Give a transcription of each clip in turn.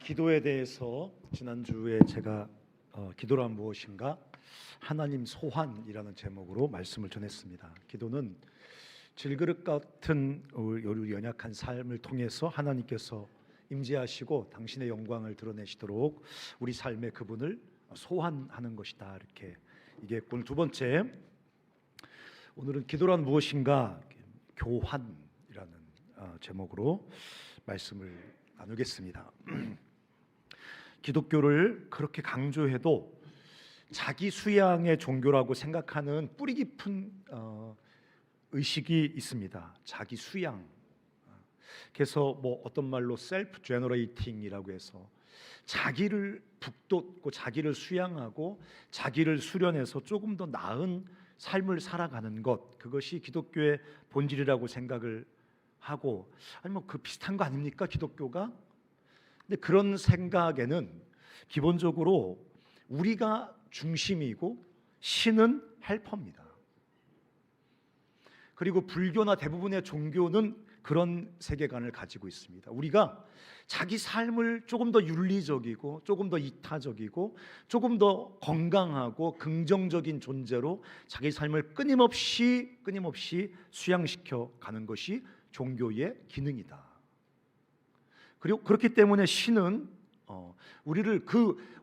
기도에 대해서 지난주에 제가 기도란 무엇인가? 하나님 소환이라는 제목으로 말씀을 전했습니다. 기도는 질그릇 같은 우리 연약한 삶을 통해서 하나님께서 임재하시고 당신의 영광을 드러내시도록 우리 삶의 그분을 소환하는 것이다. 이렇게 이게 오늘 두 번째, 오늘은 기도란 무엇인가? 교환이라는 제목으로 말씀을 나누겠습니다. 기독교를 그렇게 강조해도 자기 수양의 종교라고 생각하는 뿌리 깊은 의식이 있습니다. 자기 수양. 그래서 뭐 어떤 말로 셀프 제너레이팅이라고 해서 자기를 북돋고 자기를 수양하고 자기를 수련해서 조금 더 나은 삶을 살아가는 것, 그것이 기독교의 본질이라고 생각을 하고, 아니 뭐 그 비슷한 거 아닙니까 기독교가? 근데 그런 생각에는 기본적으로 우리가 중심이고 신은 헬퍼입니다. 그리고 불교나 대부분의 종교는 그런 세계관을 가지고 있습니다. 우리가 자기 삶을 조금 더 윤리적이고 조금 더 이타적이고 조금 더 건강하고 긍정적인 존재로 자기 삶을 끊임없이 수양시켜 가는 것이 종교의 기능이다. 그리고 그렇기 때문에 신은 우리를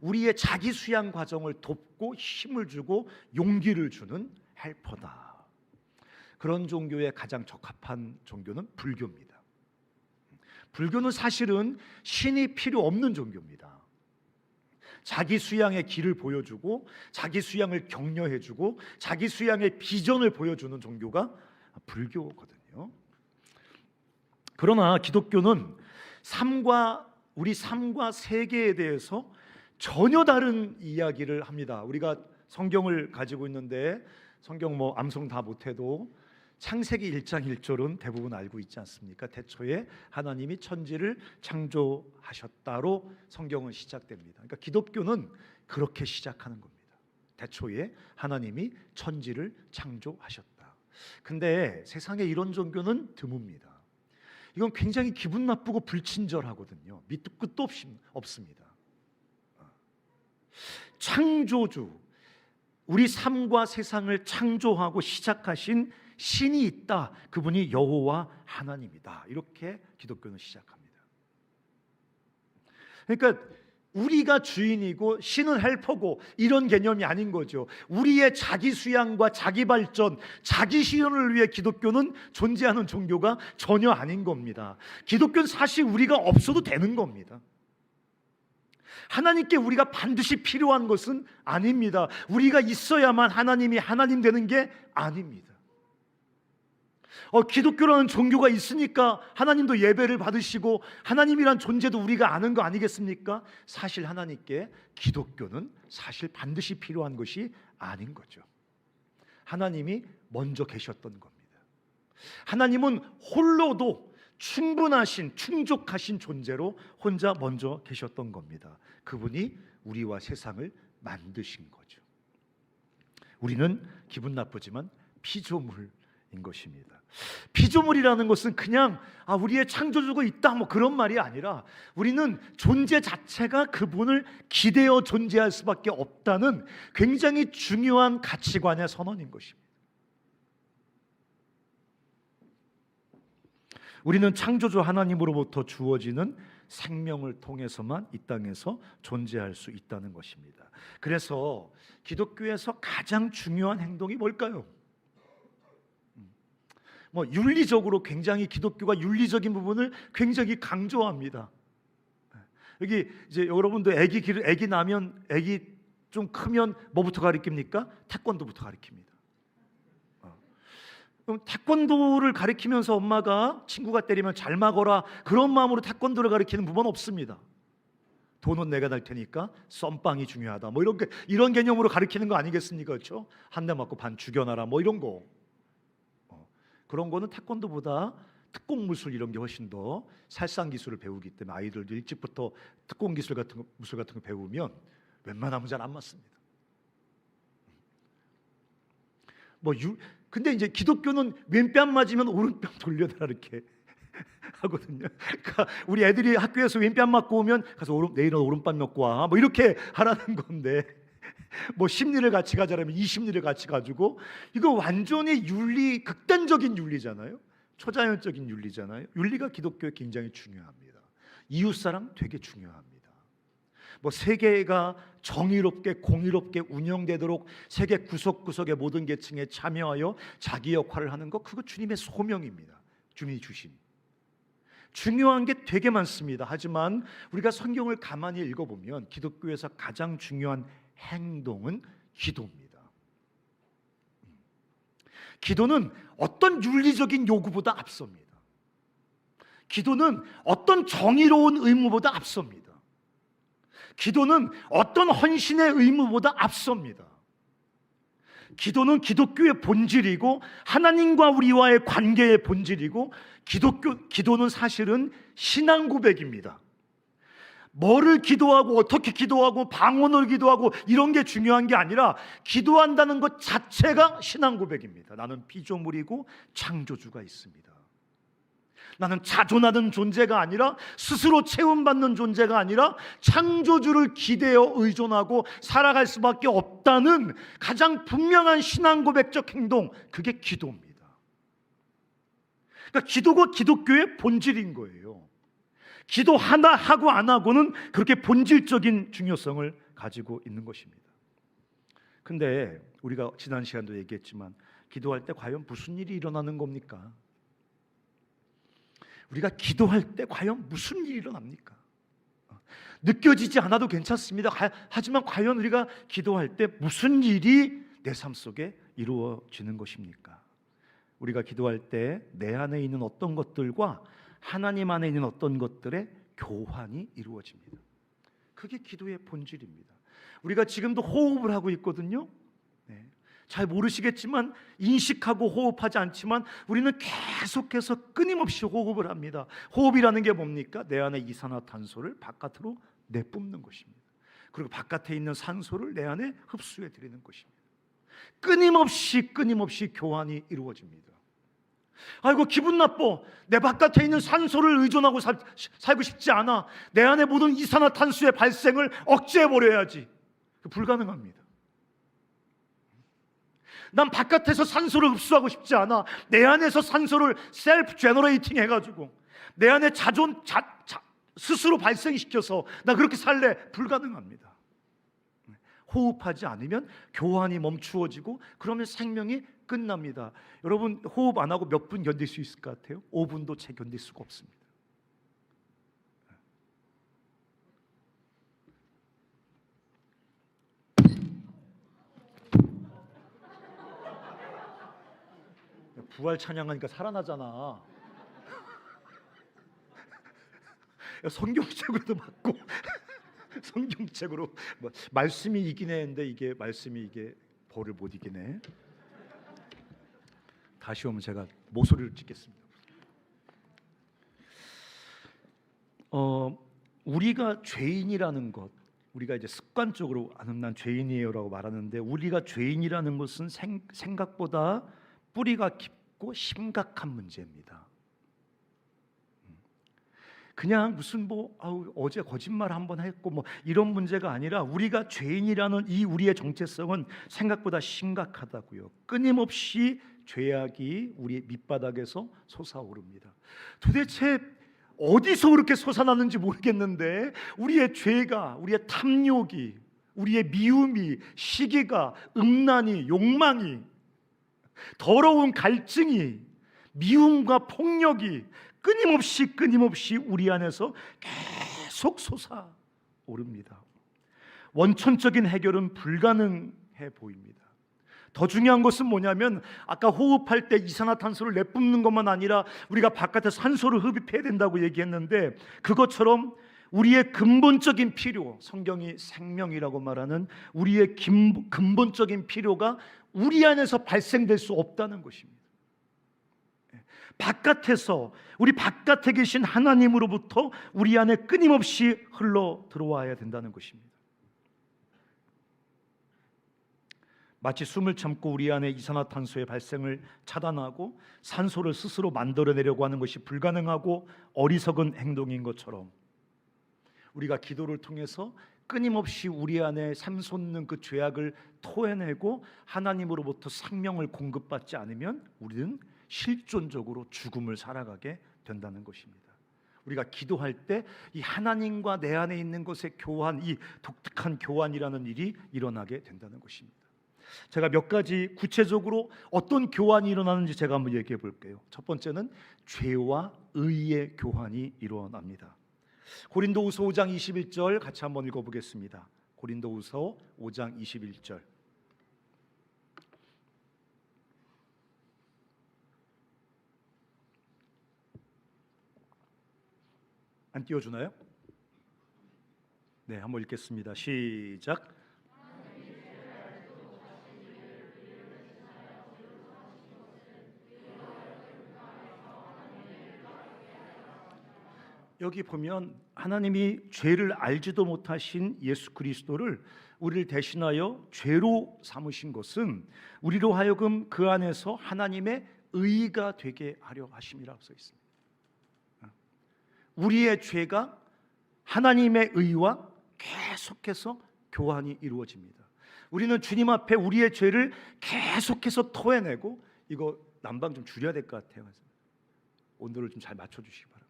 우리의 자기 수양 과정을 돕고 힘을 주고 용기를 주는 헬퍼다. 그런 종교에 가장 적합한 종교는 불교입니다. 불교는 사실은 신이 필요 없는 종교입니다. 자기 수양의 길을 보여주고 자기 수양을 격려해주고 자기 수양의 비전을 보여주는 종교가 불교거든요. 그러나 기독교는 우리 삶과 세계에 대해서 전혀 다른 이야기를 합니다. 우리가 성경을 가지고 있는데 성경 뭐 암송 다 못해도 창세기 1장 1절은 대부분 알고 있지 않습니까? 태초에 하나님이 천지를 창조하셨다로 성경은 시작됩니다. 그러니까 기독교는 그렇게 시작하는 겁니다. 태초에 하나님이 천지를 창조하셨다. 근데 세상에 이런 종교는 드뭅니다. 이건 굉장히 기분 나쁘고 불친절하거든요. 밑도 끝도 없습니다. 창조주, 우리 삶과 세상을 창조하고 시작하신 신이 있다. 그분이 여호와 하나님이다. 이렇게 기독교는 시작합니다. 그러니까 우리가 주인이고 신은 헬퍼고 이런 개념이 아닌 거죠. 우리의 자기 수양과 자기 발전, 자기 실현을 위해 기독교는 존재하는 종교가 전혀 아닌 겁니다. 기독교는 사실 우리가 없어도 되는 겁니다. 하나님께 우리가 반드시 필요한 것은 아닙니다. 우리가 있어야만 하나님이 하나님 되는 게 아닙니다. 기독교라는 종교가 있으니까 하나님도 예배를 받으시고 하나님이란 존재도 우리가 아는 거 아니겠습니까? 사실 하나님께 기독교는 사실 반드시 필요한 것이 아닌 거죠. 하나님이 먼저 계셨던 겁니다. 하나님은 홀로도 충분하신, 충족하신 존재로 혼자 먼저 계셨던 겁니다. 그분이 우리와 세상을 만드신 거죠. 우리는 기분 나쁘지만 피조물인 것입니다. 피조물이라는 것은 그냥 우리의 창조주가 있다 뭐 그런 말이 아니라 우리는 존재 자체가 그분을 기대어 존재할 수밖에 없다는 굉장히 중요한 가치관의 선언인 것입니다. 우리는 창조주 하나님으로부터 주어지는 생명을 통해서만 이 땅에서 존재할 수 있다는 것입니다. 그래서 기독교에서 가장 중요한 행동이 뭘까요? 윤리적으로 굉장히 기독교가 윤리적인 부분을 굉장히 강조합니다. 여기 이제 여러분도 아기 나면 아기 좀 크면 뭐부터 가르칩니까? 태권도부터 가르칩니다. 그럼 태권도를 가르치면서 엄마가 친구가 때리면 잘 막어라 그런 마음으로 태권도를 가르치는 부모는 없습니다. 돈은 내가 낼 테니까 썸빵이 중요하다 뭐 이런 개념으로 가르치는 거 아니겠습니까? 그렇죠? 한 대 맞고 반 죽여놔라 뭐 이런 거. 그런 거는 태권도보다 특공무술 이런 게 훨씬 더 살상 기술을 배우기 때문에 아이들도 일찍부터 특공 기술 같은 거 배우면 웬만하면 잘 안 맞습니다. 근데 이제 기독교는 왼뺨 맞으면 오른뺨 돌려라 이렇게 하거든요. 그러니까 우리 애들이 학교에서 왼뺨 맞고 오면 가서 내일은 오른뺨 맞고 와, 뭐 이렇게 하라는 건데, 뭐 심리를 같이 가자라면 이 심리를 같이 가지고, 이거 완전히 윤리, 극단적인 윤리잖아요. 초자연적인 윤리잖아요. 윤리가 기독교에 굉장히 중요합니다. 이웃사랑 되게 중요합니다. 뭐 세계가 정의롭게 공의롭게 운영되도록 세계 구석구석의 모든 계층에 참여하여 자기 역할을 하는 것, 그거 주님의 소명입니다. 주님이 주신 중요한 게 되게 많습니다. 하지만 우리가 성경을 가만히 읽어보면 기독교에서 가장 중요한 행동은 기도입니다. 기도는 어떤 윤리적인 요구보다 앞섭니다. 기도는 어떤 정의로운 의무보다 앞섭니다. 기도는 어떤 헌신의 의무보다 앞섭니다. 기도는 기독교의 본질이고 하나님과 우리와의 관계의 본질이고, 기도는 사실은 신앙 고백입니다. 뭐를 기도하고 어떻게 기도하고 방언을 기도하고 이런 게 중요한 게 아니라, 기도한다는 것 자체가 신앙 고백입니다. 나는 피조물이고 창조주가 있습니다. 나는 자존하는 존재가 아니라, 스스로 채움받는 존재가 아니라 창조주를 기대어 의존하고 살아갈 수밖에 없다는 가장 분명한 신앙 고백적 행동, 그게 기도입니다. 그러니까 기도가 기독교의 본질인 거예요. 기도 하나 하고 안 하고는 그렇게 본질적인 중요성을 가지고 있는 것입니다. 근데 우리가 지난 시간도 얘기했지만, 기도할 때 과연 무슨 일이 일어나는 겁니까? 우리가 기도할 때 과연 무슨 일이 일어납니까? 느껴지지 않아도 괜찮습니다. 하지만 과연 우리가 기도할 때 무슨 일이 내 삶 속에 이루어지는 것입니까? 우리가 기도할 때 내 안에 있는 어떤 것들과 하나님 안에 있는 어떤 것들의 교환이 이루어집니다. 그게 기도의 본질입니다. 우리가 지금도 호흡을 하고 있거든요. 잘 모르시겠지만, 인식하고 호흡하지 않지만 우리는 계속해서 끊임없이 호흡을 합니다. 호흡이라는 게 뭡니까? 내 안에 이산화탄소를 바깥으로 내뿜는 것입니다. 그리고 바깥에 있는 산소를 내 안에 흡수해 드리는 것입니다. 끊임없이 교환이 이루어집니다. 아이고 기분 나빠, 내 바깥에 있는 산소를 의존하고 살고 싶지 않아, 내 안에 모든 이산화탄소의 발생을 억제해버려야지. 불가능합니다. 난 바깥에서 산소를 흡수하고 싶지 않아, 내 안에서 산소를 셀프 제너레이팅 해가지고 내 안에 스스로 발생시켜서 나 그렇게 살래. 불가능합니다. 호흡하지 않으면 교환이 멈추어지고, 그러면 생명이 끝납니다. 여러분, 호흡 안 하고 몇 분 견딜 수 있을 것 같아요? 5분도 채 견딜 수가 없습니다. 부활 찬양하니까 살아나잖아. 성경책으로도 맞고 성경책으로 말씀이 이기네 했는데, 이게 말씀이 이게 벌을 못 이기네. 다시 오면 제가 모서리를 찍겠습니다. 우리가 죄인이라는 것, 우리가 이제 습관적으로 난 죄인이에요라고 말하는데, 우리가 죄인이라는 것은 생각보다 뿌리가 깊고 심각한 문제입니다. 그냥 무슨 어제 거짓말 한번 했고 이런 문제가 아니라, 우리가 죄인이라는 이 우리의 정체성은 생각보다 심각하다고요. 끊임없이 죄악이 우리 밑바닥에서 솟아오릅니다. 도대체 어디서 그렇게 솟아나는지 모르겠는데, 우리의 죄가, 우리의 탐욕이, 우리의 미움이, 시기가, 음란이, 욕망이, 더러운 갈증이, 미움과 폭력이 끊임없이 우리 안에서 계속 솟아오릅니다. 원천적인 해결은 불가능해 보입니다. 더 중요한 것은 뭐냐면, 아까 호흡할 때 이산화탄소를 내뿜는 것만 아니라 우리가 바깥에 산소를 흡입해야 된다고 얘기했는데, 그것처럼 우리의 근본적인 필요, 성경이 생명이라고 말하는 우리의 근본적인 필요가 우리 안에서 발생될 수 없다는 것입니다. 바깥에서, 우리 바깥에 계신 하나님으로부터 우리 안에 끊임없이 흘러 들어와야 된다는 것입니다. 마치 숨을 참고 우리 안에 이산화탄소의 발생을 차단하고 산소를 스스로 만들어내려고 하는 것이 불가능하고 어리석은 행동인 것처럼, 우리가 기도를 통해서 끊임없이 우리 안에 샘솟는 그 죄악을 토해내고 하나님으로부터 생명을 공급받지 않으면 우리는 실존적으로 죽음을 살아가게 된다는 것입니다. 우리가 기도할 때 이 하나님과 내 안에 있는 것의 교환, 이 독특한 교환이라는 일이 일어나게 된다는 것입니다. 제가 몇 가지 구체적으로 어떤 교환이 일어나는지 제가 한번 얘기해 볼게요. 첫 번째는 죄와 의의 교환이 일어납니다. 고린도후서 5장 21절 같이 한번 읽어보겠습니다. 고린도후서 5장 21절. 안 띄워주나요? 네, 한번 읽겠습니다. 시작. 여기 보면 하나님이 죄를 알지도 못하신 예수 그리스도를 우리를 대신하여 죄로 삼으신 것은 우리로 하여금 그 안에서 하나님의 의가 되게 하려 하심이라고 써 있습니다. 우리의 죄가 하나님의 의와 계속해서 교환이 이루어집니다. 우리는 주님 앞에 우리의 죄를 계속해서 토해내고, 이거 난방 좀 줄여야 될 것 같아요. 온도를 좀 잘 맞춰주시기 바랍니다.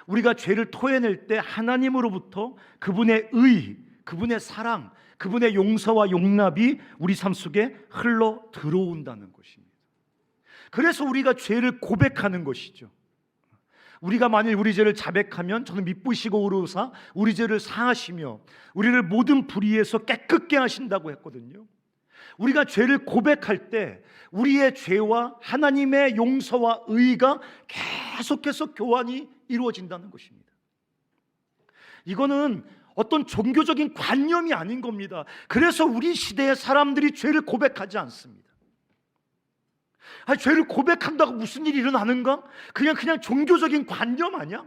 우리가 죄를 토해낼 때 하나님으로부터 그분의 의, 그분의 사랑, 그분의 용서와 용납이 우리 삶 속에 흘러 들어온다는 것입니다. 그래서 우리가 죄를 고백하는 것이죠. 우리가 만일 우리 죄를 자백하면 저는 미쁘시고 의로우사 우리 죄를 사하시며 우리를 모든 불의에서 깨끗게 하신다고 했거든요. 우리가 죄를 고백할 때 우리의 죄와 하나님의 용서와 의가 계속해서 교환이 이루어진다는 것입니다. 이거는 어떤 종교적인 관념이 아닌 겁니다. 그래서 우리 시대의 사람들이 죄를 고백하지 않습니다. 죄를 고백한다고 무슨 일이 일어나는가? 그냥 종교적인 관념 아니야?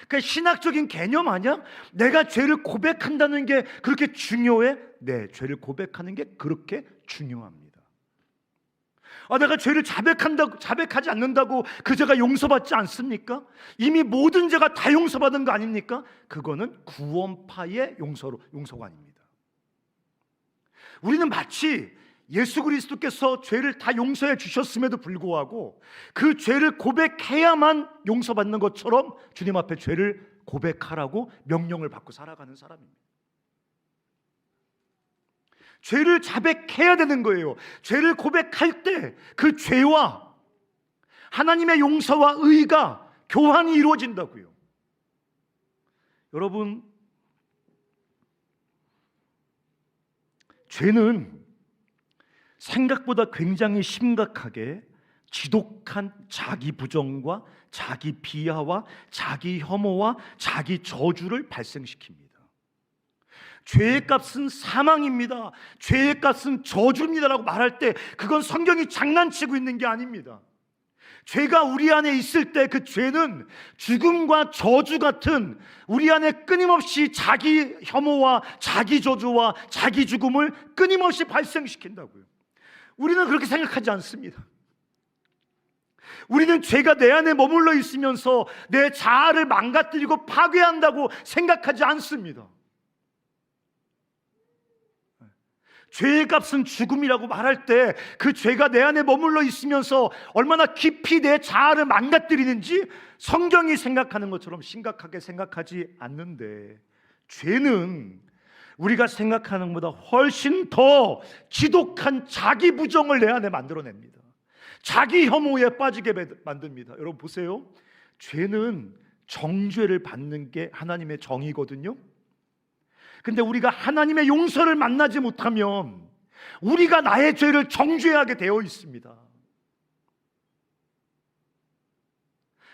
그러니까 신학적인 개념 아니야? 내가 죄를 고백한다는 게 그렇게 중요해? 네, 죄를 고백하는 게 그렇게 중요합니다. 내가 죄를 자백하지 않는다고 그 죄가 용서받지 않습니까? 이미 모든 죄가 다 용서받은 거 아닙니까? 그거는 구원파의 용서가 아닙니다. 우리는 마치 예수 그리스도께서 죄를 다 용서해 주셨음에도 불구하고 그 죄를 고백해야만 용서받는 것처럼 주님 앞에 죄를 고백하라고 명령을 받고 살아가는 사람입니다. 죄를 자백해야 되는 거예요. 죄를 고백할 때 그 죄와 하나님의 용서와 의가 교환이 이루어진다고요. 여러분, 죄는 생각보다 굉장히 심각하게 지독한 자기 부정과 자기 비하와 자기 혐오와 자기 저주를 발생시킵니다. 죄의 값은 사망입니다. 죄의 값은 저주입니다라고 말할 때 그건 성경이 장난치고 있는 게 아닙니다. 죄가 우리 안에 있을 때 그 죄는 죽음과 저주 같은 우리 안에 끊임없이 자기 혐오와 자기 저주와 자기 죽음을 끊임없이 발생시킨다고요. 우리는 그렇게 생각하지 않습니다. 우리는 죄가 내 안에 머물러 있으면서 내 자아를 망가뜨리고 파괴한다고 생각하지 않습니다. 죄의 값은 죽음이라고 말할 때 그 죄가 내 안에 머물러 있으면서 얼마나 깊이 내 자아를 망가뜨리는지 성경이 생각하는 것처럼 심각하게 생각하지 않는데, 죄는 우리가 생각하는 것보다 훨씬 더 지독한 자기 부정을 내 안에 만들어냅니다. 자기 혐오에 빠지게 만듭니다. 여러분 보세요. 죄는 정죄를 받는 게 하나님의 정의거든요. 근데 우리가 하나님의 용서를 만나지 못하면 우리가 나의 죄를 정죄하게 되어 있습니다.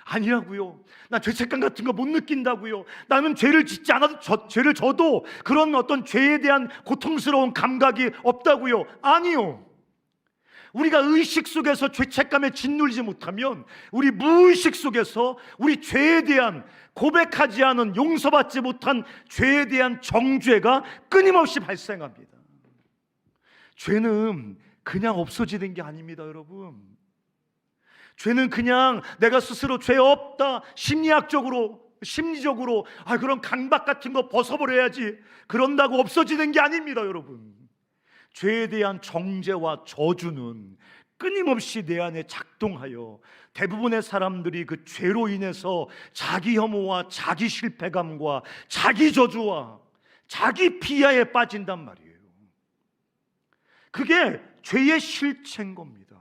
아니라고요. 나 죄책감 같은 거 못 느낀다고요. 나는 죄를 짓지 않아도 죄를 져도 그런 어떤 죄에 대한 고통스러운 감각이 없다고요. 아니요. 우리가 의식 속에서 죄책감에 짓눌리지 못하면 우리 무의식 속에서 우리 죄에 대한, 고백하지 않은, 용서받지 못한 죄에 대한 정죄가 끊임없이 발생합니다. 죄는 그냥 없어지는 게 아닙니다, 여러분. 죄는 그냥 내가 스스로 죄 없다 심리적으로 그런 강박 같은 거 벗어버려야지 그런다고 없어지는 게 아닙니다, 여러분. 죄에 대한 정죄와 저주는 끊임없이 내 안에 작동하여 대부분의 사람들이 그 죄로 인해서 자기 혐오와 자기 실패감과 자기 저주와 자기 비하에 빠진단 말이에요. 그게 죄의 실체인 겁니다.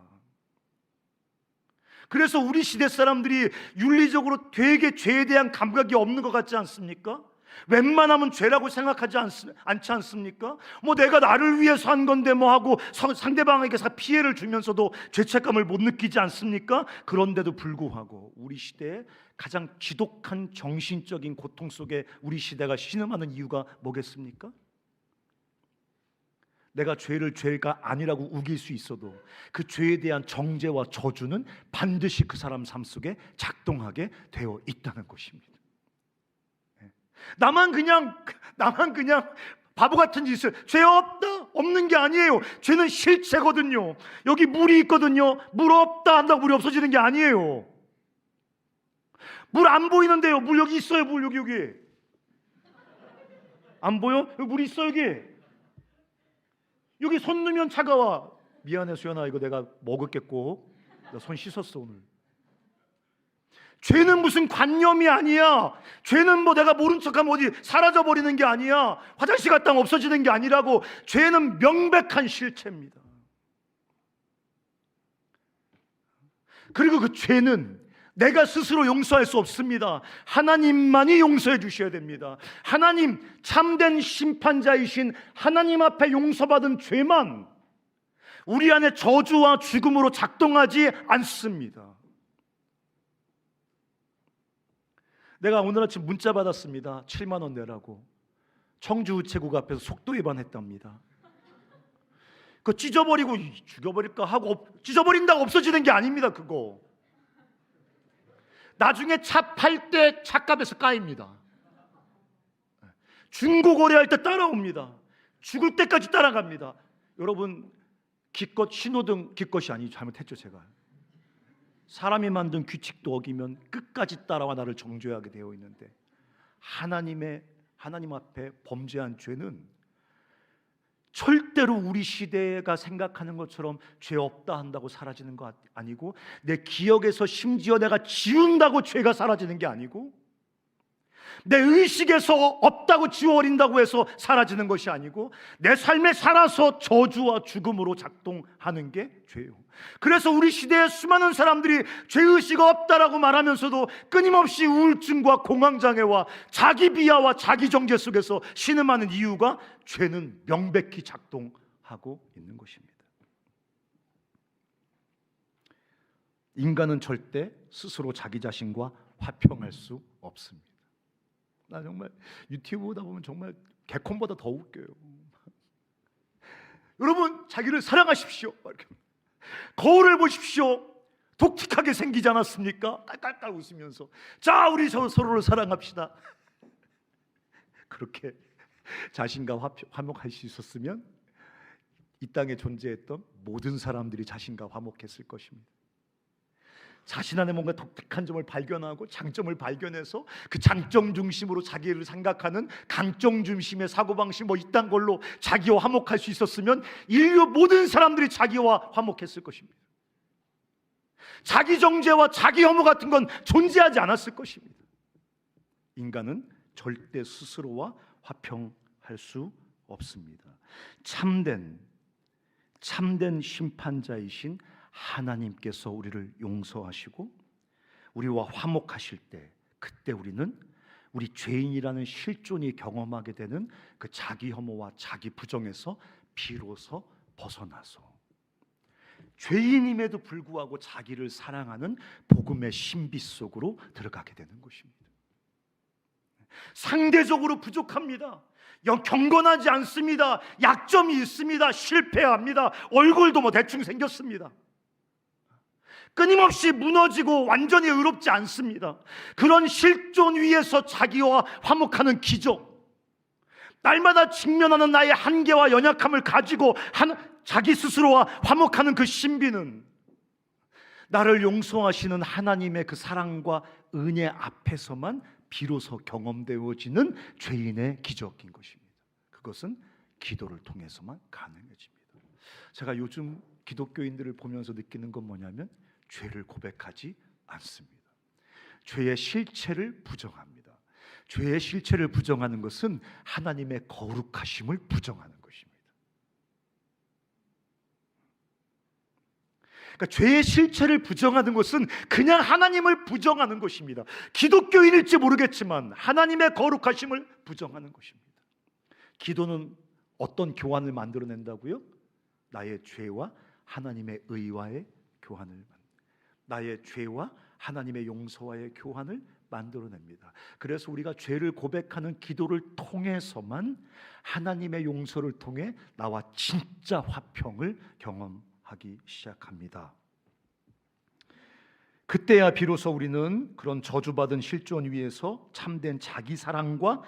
그래서 우리 시대 사람들이 윤리적으로 되게 죄에 대한 감각이 없는 것 같지 않습니까? 웬만하면 죄라고 생각하지 않지 않습니까? 뭐 내가 나를 위해서 한 건데 뭐 하고 상대방에게 피해를 주면서도 죄책감을 못 느끼지 않습니까? 그런데도 불구하고 우리 시대에 가장 지독한 정신적인 고통 속에 우리 시대가 신음하는 이유가 뭐겠습니까? 내가 죄를 죄가 아니라고 우길 수 있어도 그 죄에 대한 정죄와 저주는 반드시 그 사람 삶 속에 작동하게 되어 있다는 것입니다. 나만 그냥 바보 같은 짓을, 죄 없는 게 아니에요. 죄는 실체거든요. 여기 물이 있거든요. 물 없다 한다고 물이 없어지는 게 아니에요. 물 안 보이는데요. 물 여기 있어요. 물 여기 안 보여? 여기 물 있어. 여기 손 넣으면 차가워. 미안해 수연아, 이거 내가 먹었겠고 나 손 씻었어 오늘. 죄는 무슨 관념이 아니야. 죄는 뭐 내가 모른 척하면 어디 사라져버리는 게 아니야. 화장실 갔다 오면 없어지는 게 아니라고. 죄는 명백한 실체입니다. 그리고 그 죄는 내가 스스로 용서할 수 없습니다. 하나님만이 용서해 주셔야 됩니다. 하나님, 참된 심판자이신 하나님 앞에 용서받은 죄만 우리 안에 저주와 죽음으로 작동하지 않습니다. 내가 오늘 아침 문자 받았습니다. 7만 원 내라고. 청주 우체국 앞에서 속도 위반했답니다. 그거 찢어버리고 죽여버릴까 하고 찢어버린다고 없어지는 게 아닙니다. 그거 나중에 차 팔 때 차값에서 까입니다. 중고 거래할 때 따라옵니다. 죽을 때까지 따라갑니다. 여러분, 기껏 신호등 기껏이 아니죠. 잘못했죠. 제가 사람이 만든 규칙도 어기면 끝까지 따라와 나를 정죄하게 되어 있는데, 하나님 앞에 범죄한 죄는 절대로 우리 시대가 생각하는 것처럼 죄 없다 한다고 사라지는 거 아니고, 내 기억에서 심지어 내가 지운다고 죄가 사라지는 게 아니고, 내 의식에서 없다고 지워버린다고 해서 사라지는 것이 아니고, 내 삶에 살아서 저주와 죽음으로 작동하는 게 죄예요. 그래서 우리 시대의 수많은 사람들이 죄의식 없다라고 말하면서도 끊임없이 우울증과 공황장애와 자기 비하와 자기 정죄 속에서 신음하는 이유가 죄는 명백히 작동하고 있는 것입니다. 인간은 절대 스스로 자기 자신과 화평할 수 없습니다. 나 정말 유튜브 보다 보면 정말 개콘보다 더 웃겨요. 여러분, 자기를 사랑하십시오. 거울을 보십시오. 독특하게 생기지 않았습니까? 깔깔깔 웃으면서 자, 우리 서로를 사랑합시다. 그렇게 자신과 화목할 수 있었으면 이 땅에 존재했던 모든 사람들이 자신과 화목했을 것입니다. 자신 안에 뭔가 독특한 점을 발견하고 장점을 발견해서 그 장점 중심으로 자기를 생각하는 강점 중심의 사고방식 이딴 걸로 자기와 화목할 수 있었으면 인류 모든 사람들이 자기와 화목했을 것입니다. 자기 정죄와 자기 혐오 같은 건 존재하지 않았을 것입니다. 인간은 절대 스스로와 화평할 수 없습니다. 참된 심판자이신 하나님께서 우리를 용서하시고 우리와 화목하실 때, 그때 우리는 우리 죄인이라는 실존이 경험하게 되는 그 자기 혐오와 자기 부정에서 비로소 벗어나서 죄인임에도 불구하고 자기를 사랑하는 복음의 신비 속으로 들어가게 되는 것입니다. 상대적으로 부족합니다. 경건하지 않습니다. 약점이 있습니다. 실패합니다. 얼굴도 대충 생겼습니다. 끊임없이 무너지고 완전히 의롭지 않습니다. 그런 실존 위에서 자기와 화목하는 기적, 날마다 직면하는 나의 한계와 연약함을 가지고 자기 스스로와 화목하는 그 신비는 나를 용서하시는 하나님의 그 사랑과 은혜 앞에서만 비로소 경험되어지는 죄인의 기적인 것입니다. 그것은 기도를 통해서만 가능해집니다. 제가 요즘 기독교인들을 보면서 느끼는 건 뭐냐면 죄를 고백하지 않습니다. 죄의 실체를 부정합니다. 죄의 실체를 부정하는 것은 하나님의 거룩하심을 부정하는 것입니다. 그러니까 죄의 실체를 부정하는 것은 그냥 하나님을 부정하는 것입니다. 기독교인일지 모르겠지만 하나님의 거룩하심을 부정하는 것입니다. 기도는 어떤 교환을 만들어낸다고요? 나의 죄와 하나님의 의와의 교환을, 나의 죄와 하나님의 용서와의 교환을 만들어냅니다. 그래서 우리가 죄를 고백하는 기도를 통해서만 하나님의 용서를 통해 나와 진짜 화평을 경험하기 시작합니다. 그때야 비로소 우리는 그런 저주받은 실존 위에서 참된 자기 사랑과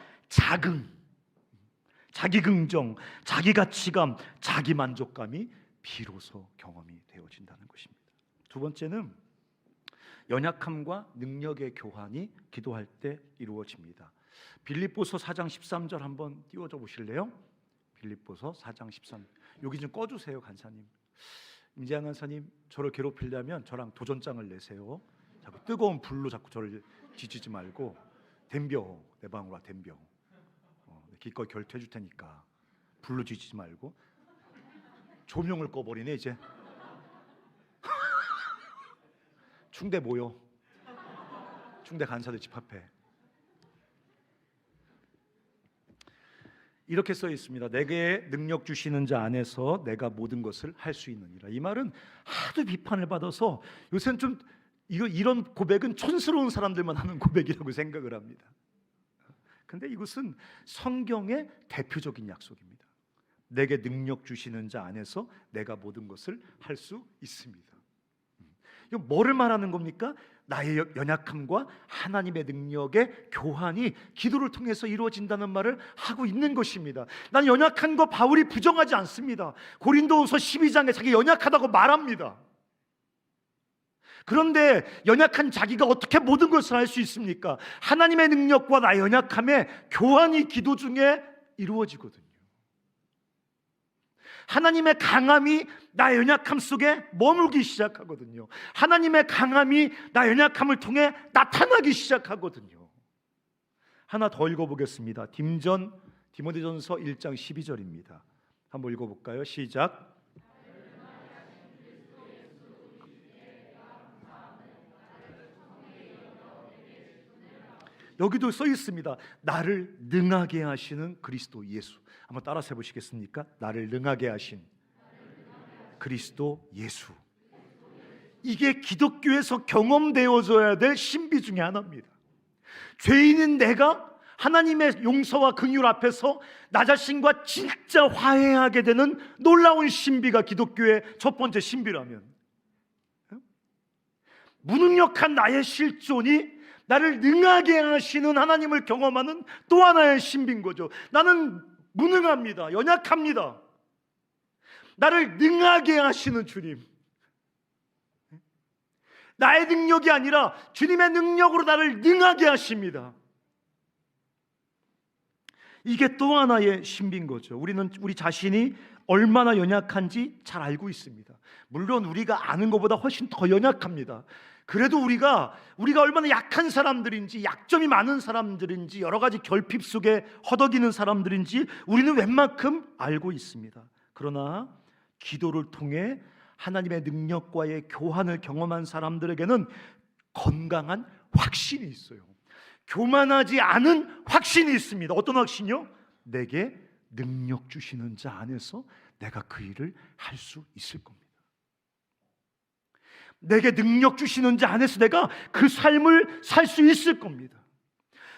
자기 긍정, 자기 가치감, 자기 만족감이 비로소 경험이 되어진다는 것입니다. 두 번째는 연약함과 능력의 교환이 기도할 때 이루어집니다. 빌립보서 4장 13절 한번 띄워줘 보실래요? 빌립보서 4장 13. 여기 좀 꺼주세요, 간사님. 임재한 간사님, 저를 괴롭히려면 저랑 도전장을 내세요. 자꾸 뜨거운 불로 자꾸 저를 지지지 말고 덤벼, 내 방으로 와, 덤벼. 기꺼이 결투해 줄 테니까 불로 지지지 말고. 조명을 꺼버리네 이제. 충대 모여. 충대 간사들 집 앞에. 이렇게 써 있습니다. 내게 능력 주시는 자 안에서 내가 모든 것을 할 수 있느니라. 이 말은 하도 비판을 받아서 요새는 좀 이런 고백은 촌스러운 사람들만 하는 고백이라고 생각을 합니다. 근데 이것은 성경의 대표적인 약속입니다. 내게 능력 주시는 자 안에서 내가 모든 것을 할 수 있습니다. 이거 뭐를 말하는 겁니까? 나의 연약함과 하나님의 능력의 교환이 기도를 통해서 이루어진다는 말을 하고 있는 것입니다. 난 연약한 거 바울이 부정하지 않습니다. 고린도후서 12장에 자기 연약하다고 말합니다. 그런데 연약한 자기가 어떻게 모든 것을 할 수 있습니까? 하나님의 능력과 나의 연약함의 교환이 기도 중에 이루어지거든요. 하나님의 강함이 나의 연약함 속에 머물기 시작하거든요. 하나님의 강함이 나의 연약함을 통해 나타나기 시작하거든요. 하나 더 읽어보겠습니다. 디모데전서 1장 12절입니다. 한번 읽어볼까요? 시작. 여기도 써 있습니다. 나를 능하게 하시는 그리스도 예수. 한번 따라서 해보시겠습니까? 나를 능하게 하신 그리스도 예수. 이게 기독교에서 경험되어져야 될 신비 중에 하나입니다. 죄인인 내가 하나님의 용서와 긍휼 앞에서 나 자신과 진짜 화해하게 되는 놀라운 신비가 기독교의 첫 번째 신비라면, 무능력한 나의 실존이 나를 능하게 하시는 하나님을 경험하는 또 하나의 신비인 거죠. 나는 무능합니다. 연약합니다. 나를 능하게 하시는 주님. 나의 능력이 아니라 주님의 능력으로 나를 능하게 하십니다. 이게 또 하나의 신비인 거죠. 우리는 우리 자신이 얼마나 연약한지 잘 알고 있습니다. 물론 우리가 아는 것보다 훨씬 더 연약합니다. 그래도 우리가 얼마나 약한 사람들인지, 약점이 많은 사람들인지, 여러 가지 결핍 속에 허덕이는 사람들인지 우리는 웬만큼 알고 있습니다. 그러나 기도를 통해 하나님의 능력과의 교환을 경험한 사람들에게는 건강한 확신이 있어요. 교만하지 않은 확신이 있습니다. 어떤 확신이요? 내게 능력 주시는 자 안에서 내가 그 일을 할 수 있을 겁니다. 내게 능력 주시는 자 안에서 내가 그 삶을 살 수 있을 겁니다.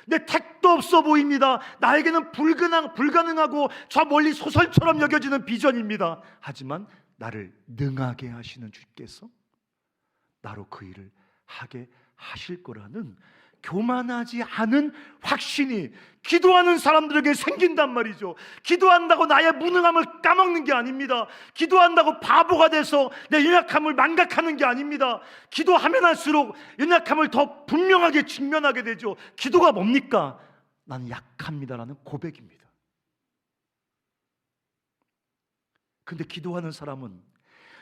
내 택도 없어 보입니다. 나에게는 불가능하고 저 멀리 소설처럼 여겨지는 비전입니다. 하지만 나를 능하게 하시는 주께서 나로 그 일을 하게 하실 거라는 교만하지 않은 확신이 기도하는 사람들에게 생긴단 말이죠. 기도한다고 나의 무능함을 까먹는 게 아닙니다. 기도한다고 바보가 돼서 내 연약함을 망각하는 게 아닙니다. 기도하면 할수록 연약함을 더 분명하게 직면하게 되죠. 기도가 뭡니까? 나는 약합니다라는 고백입니다. 근데 기도하는 사람은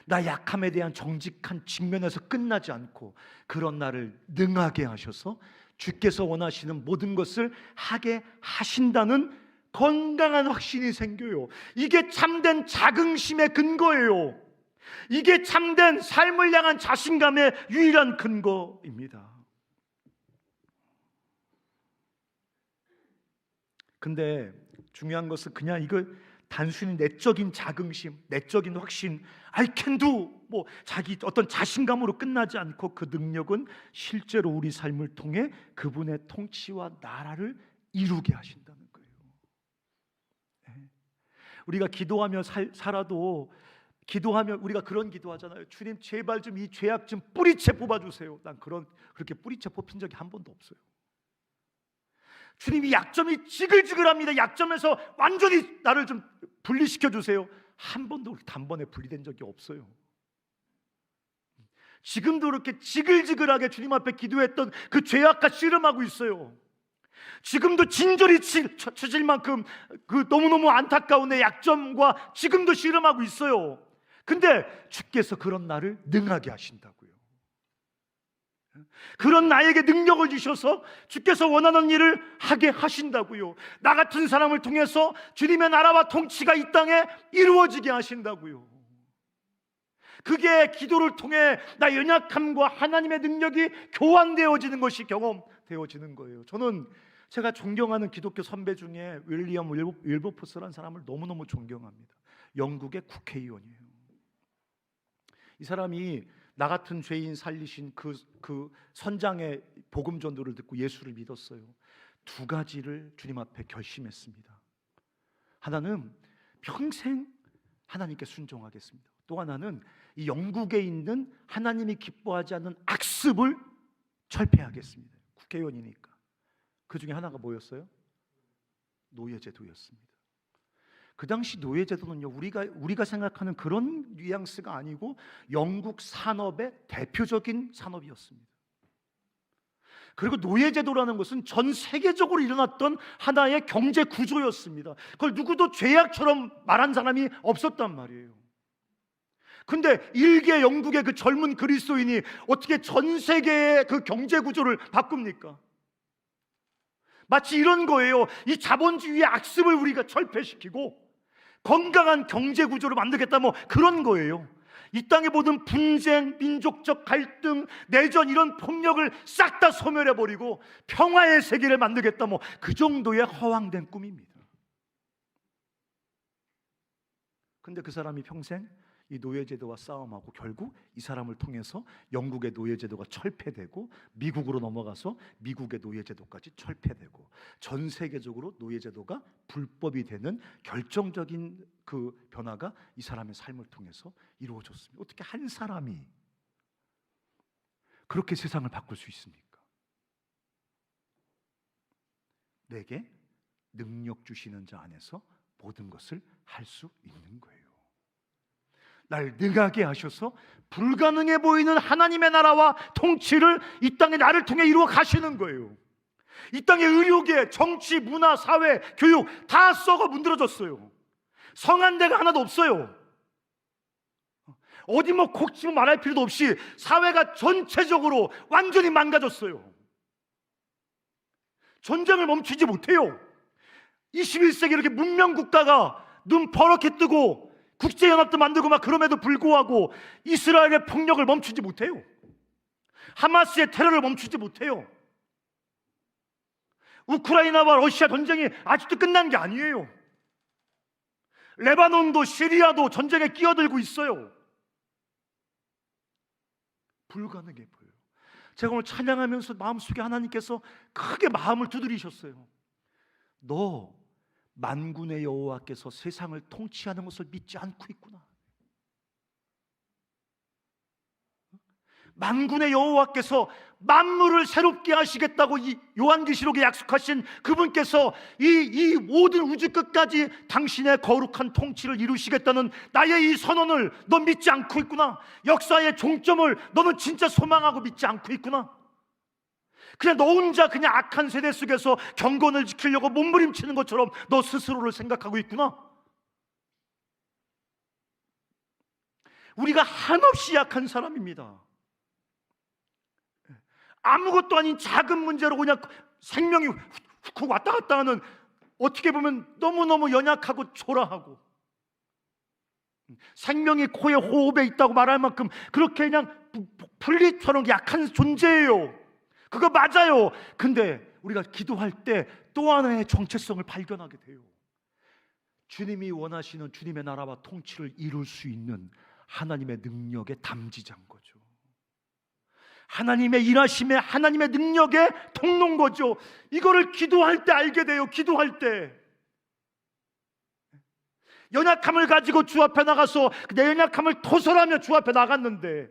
나 약함에 대한 정직한 직면에서 끝나지 않고 그런 나를 능하게 하셔서 주께서 원하시는 모든 것을 하게 하신다는 건강한 확신이 생겨요. 이게 참된 자긍심의 근거예요. 이게 참된 삶을 향한 자신감의 유일한 근거입니다. 근데 중요한 것은 그냥 이거 단순히 내적인 자긍심, 내적인 확신, I can do, 자기 어떤 자신감으로 끝나지 않고 그 능력은 실제로 우리 삶을 통해 그분의 통치와 나라를 이루게 하신다는 거예요. 우리가 기도하며 살아도 기도하면 우리가 그런 기도하잖아요. 주님 제발 좀 이 죄악 좀 뿌리채 뽑아주세요. 난 그렇게 뿌리채 뽑힌 적이 한 번도 없어요. 주님이 약점이 지글지글합니다. 약점에서 완전히 나를 좀 분리시켜 주세요. 한 번도 단번에 분리된 적이 없어요. 지금도 그렇게 지글지글하게 주님 앞에 기도했던 그 죄악과 씨름하고 있어요. 지금도 진저리 쳐질 만큼 그 너무너무 안타까운 내 약점과 지금도 씨름하고 있어요. 근데 주께서 그런 나를 능하게 하신다고요. 그런 나에게 능력을 주셔서 주께서 원하는 일을 하게 하신다고요. 나 같은 사람을 통해서 주님의 나라와 통치가 이 땅에 이루어지게 하신다고요. 그게 기도를 통해 나 연약함과 하나님의 능력이 교환되어지는 것이 경험되어지는 거예요. 저는 제가 존경하는 기독교 선배 중에 윌리엄 윌버포스라는 사람을 너무너무 존경합니다. 영국의 국회의원이에요. 이 사람이 나 같은 죄인 살리신 그 선장의 복음 전도를 듣고 예수를 믿었어요. 두 가지를 주님 앞에 결심했습니다. 하나는 평생 하나님께 순종하겠습니다. 또 하나는 이 영국에 있는 하나님이 기뻐하지 않는 악습을 철폐하겠습니다. 국회의원이니까. 그 중에 하나가 뭐였어요? 노예제도였습니다. 그 당시 노예제도는요, 우리가 생각하는 그런 뉘앙스가 아니고 영국 산업의 대표적인 산업이었습니다. 그리고 노예제도라는 것은 전 세계적으로 일어났던 하나의 경제 구조였습니다. 그걸 누구도 죄악처럼 말한 사람이 없었단 말이에요. 근데 일개 영국의 그 젊은 그리스도인이 어떻게 전 세계의 그 경제 구조를 바꿉니까? 마치 이런 거예요. 이 자본주의의 악습을 우리가 철폐시키고 건강한 경제 구조를 만들겠다, 그런 거예요. 이 땅의 모든 분쟁, 민족적 갈등, 내전 이런 폭력을 싹 다 소멸해버리고 평화의 세계를 만들겠다, 그 정도의 허황된 꿈입니다. 근데 그 사람이 평생 이 노예제도와 싸움하고 결국 이 사람을 통해서 영국의 노예제도가 철폐되고 미국으로 넘어가서 미국의 노예제도까지 철폐되고 전 세계적으로 노예제도가 불법이 되는 결정적인 그 변화가 이 사람의 삶을 통해서 이루어졌습니다. 어떻게 한 사람이 그렇게 세상을 바꿀 수 있습니까? 내게 능력 주시는 자 안에서 모든 것을 할 수 있는 거예요. 날 능하게 하셔서 불가능해 보이는 하나님의 나라와 통치를 이 땅에 나를 통해 이루어 가시는 거예요. 이 땅의 의료계, 정치, 문화, 사회, 교육 다 썩어 문드러졌어요. 성한 데가 하나도 없어요. 어디 콕 집어 말할 필요도 없이 사회가 전체적으로 완전히 망가졌어요. 전쟁을 멈추지 못해요. 21세기 이렇게 문명 국가가 눈 버럭해 뜨고 국제연합도 만들고 그럼에도 불구하고 이스라엘의 폭력을 멈추지 못해요. 하마스의 테러를 멈추지 못해요. 우크라이나와 러시아 전쟁이 아직도 끝난 게 아니에요. 레바논도 시리아도 전쟁에 끼어들고 있어요. 불가능해 보여요. 제가 오늘 찬양하면서 마음속에 하나님께서 크게 마음을 두드리셨어요. 너 만군의 여호와께서 세상을 통치하는 것을 믿지 않고 있구나. 만군의 여호와께서 만물을 새롭게 하시겠다고 이 요한계시록에 약속하신 그분께서 이 모든 우주 끝까지 당신의 거룩한 통치를 이루시겠다는 나의 이 선언을 넌 믿지 않고 있구나. 역사의 종점을 너는 진짜 소망하고 믿지 않고 있구나. 그냥 너 혼자 그냥 악한 세대 속에서 경건을 지키려고 몸부림치는 것처럼 너 스스로를 생각하고 있구나. 우리가 한없이 약한 사람입니다. 아무것도 아닌 작은 문제로 그냥 생명이 훅 왔다 갔다 하는, 어떻게 보면 너무너무 연약하고 초라하고, 생명이 코에 호흡에 있다고 말할 만큼 그렇게 그냥 풀리처럼 약한 존재예요. 그거 맞아요. 근데 우리가 기도할 때 또 하나의 정체성을 발견하게 돼요. 주님이 원하시는 주님의 나라와 통치를 이룰 수 있는 하나님의 능력의 담지자인 거죠. 하나님의 일하심에 하나님의 능력의 통로인 거죠. 이거를 기도할 때 알게 돼요. 기도할 때 연약함을 가지고 주 앞에 나가서 내 연약함을 토설하며 주 앞에 나갔는데,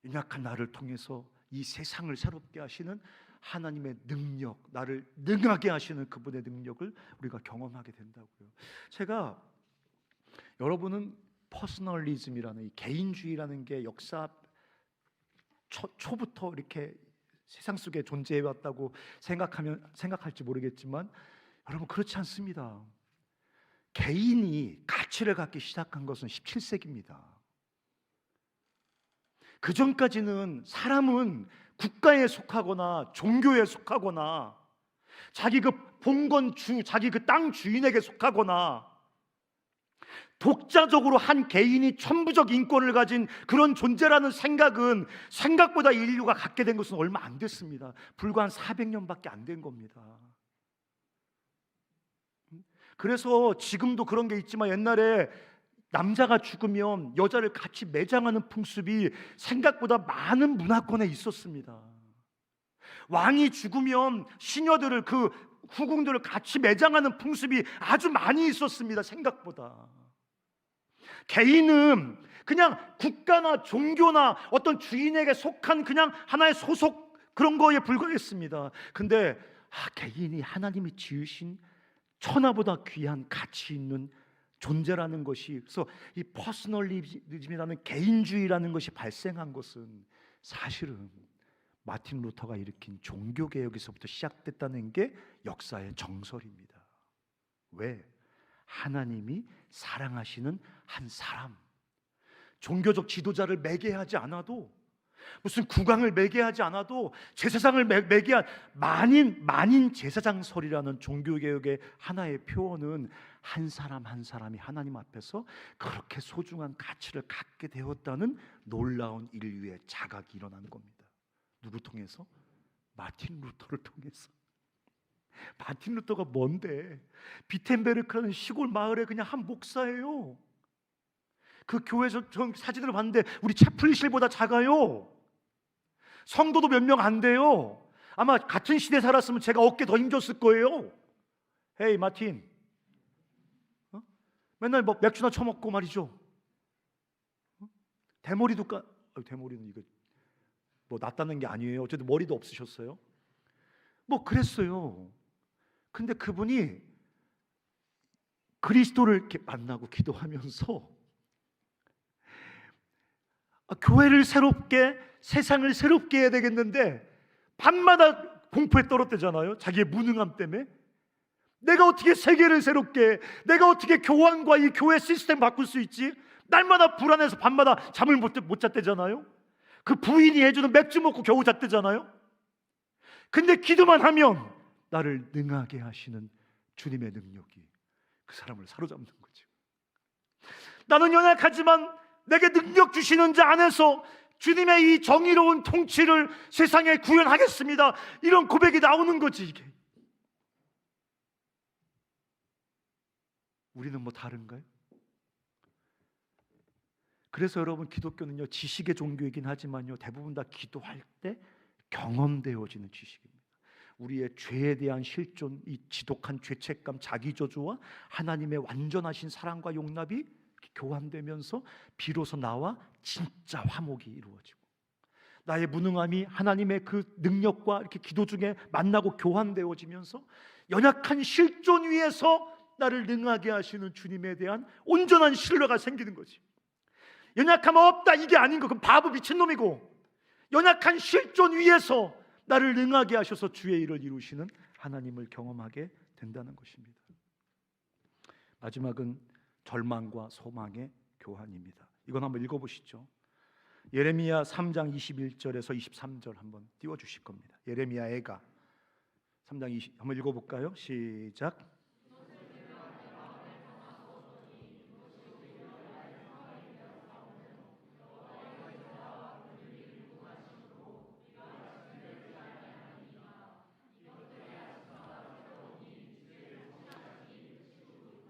연약한 나를 통해서 이 세상을 새롭게 하시는 하나님의 능력, 나를 능하게 하시는 그분의 능력을 우리가 경험하게 된다고요. 제가, 여러분은 퍼스널리즘이라는, 이 개인주의라는 게 역사 초부터 이렇게 세상 속에 존재해 왔다고 생각할지 모르겠지만, 여러분 그렇지 않습니다. 개인이 가치를 갖기 시작한 것은 17세기입니다. 그 전까지는 사람은 국가에 속하거나 종교에 속하거나 자기 그 봉건주, 자기 그 땅 주인에게 속하거나 독자적으로 한 개인이 천부적 인권을 가진 그런 존재라는 생각은 생각보다 인류가 갖게 된 것은 얼마 안 됐습니다. 불과 한 400년밖에 안 된 겁니다. 그래서 지금도 그런 게 있지만, 옛날에 남자가 죽으면 여자를 같이 매장하는 풍습이 생각보다 많은 문화권에 있었습니다. 왕이 죽으면 시녀들을, 그 후궁들을 같이 매장하는 풍습이 아주 많이 있었습니다. 생각보다. 개인은 그냥 국가나 종교나 어떤 주인에게 속한 그냥 하나의 소속, 그런 거에 불과했습니다. 근데 개인이 하나님이 지으신 천하보다 귀한 가치 있는 존재라는 것이, 그래서 이 퍼스널리즘이라는 개인주의라는 것이 발생한 것은 사실은 마틴 루터가 일으킨 종교개혁에서부터 시작됐다는 게 역사의 정설입니다. 왜? 하나님이 사랑하시는 한 사람, 종교적 지도자를 매개하지 않아도, 무슨 국왕을 매개하지 않아도, 제사장을 매개한 만인 제사장설이라는 종교개혁의 하나의 표현은 한 사람 한 사람이 하나님 앞에서 그렇게 소중한 가치를 갖게 되었다는 놀라운 인류의 자각이 일어난 겁니다. 누구 통해서? 마틴 루터를 통해서. 마틴 루터가 뭔데? 비텐베르크라는 시골 마을의 그냥 한 목사예요. 그 교회에서 저 사진을 봤는데 우리 채플리실보다 작아요. 성도도 몇 명 안 돼요. 아마 같은 시대에 살았으면 제가 어깨 더 힘줬을 거예요. 헤이 마틴, 맨날 뭐 맥주나 처먹고 말이죠. 대머리도 대머리는 이거 뭐 낫다는 게 아니에요. 어쨌든 머리도 없으셨어요. 뭐 그랬어요. 근데 그분이 그리스도를 이렇게 만나고 기도하면서 교회를 새롭게, 세상을 새롭게 해야 되겠는데 밤마다 공포에 떨었대잖아요. 자기의 무능함 때문에. 내가 어떻게 세계를 새롭게 해? 내가 어떻게 교황과 이 교회 시스템 바꿀 수 있지? 날마다 불안해서 밤마다 잠을 못 잤대잖아요. 그 부인이 해주는 맥주 먹고 겨우 잤대잖아요. 근데 기도만 하면 나를 능하게 하시는 주님의 능력이 그 사람을 사로잡는 거죠. 나는 연약하지만 내게 능력 주시는 자 안에서 주님의 이 정의로운 통치를 세상에 구현하겠습니다. 이런 고백이 나오는 거지. 이게 우리는 뭐 다른가요? 그래서 여러분, 기독교는요, 지식의 종교이긴 하지만요, 대부분 다 기도할 때 경험되어지는 지식입니다. 우리의 죄에 대한 실존, 이 지독한 죄책감, 자기저주와 하나님의 완전하신 사랑과 용납이 교환되면서 비로소 나와 진짜 화목이 이루어지고, 나의 무능함이 하나님의 그 능력과 이렇게 기도 중에 만나고 교환되어지면서 연약한 실존 위에서 나를 능하게 하시는 주님에 대한 온전한 신뢰가 생기는 거지. 연약함 없다 이게 아닌 거, 그럼 바보 미친놈이고, 연약한 실존 위에서 나를 능하게 하셔서 주의 일을 이루시는 하나님을 경험하게 된다는 것입니다. 마지막은 절망과 소망의 교환입니다. 이건 한번 읽어보시죠. 예레미야 3장 21절에서 23절 한번 띄워주실 겁니다. 예레미야 애가 3장 20 한번 읽어볼까요? 시작.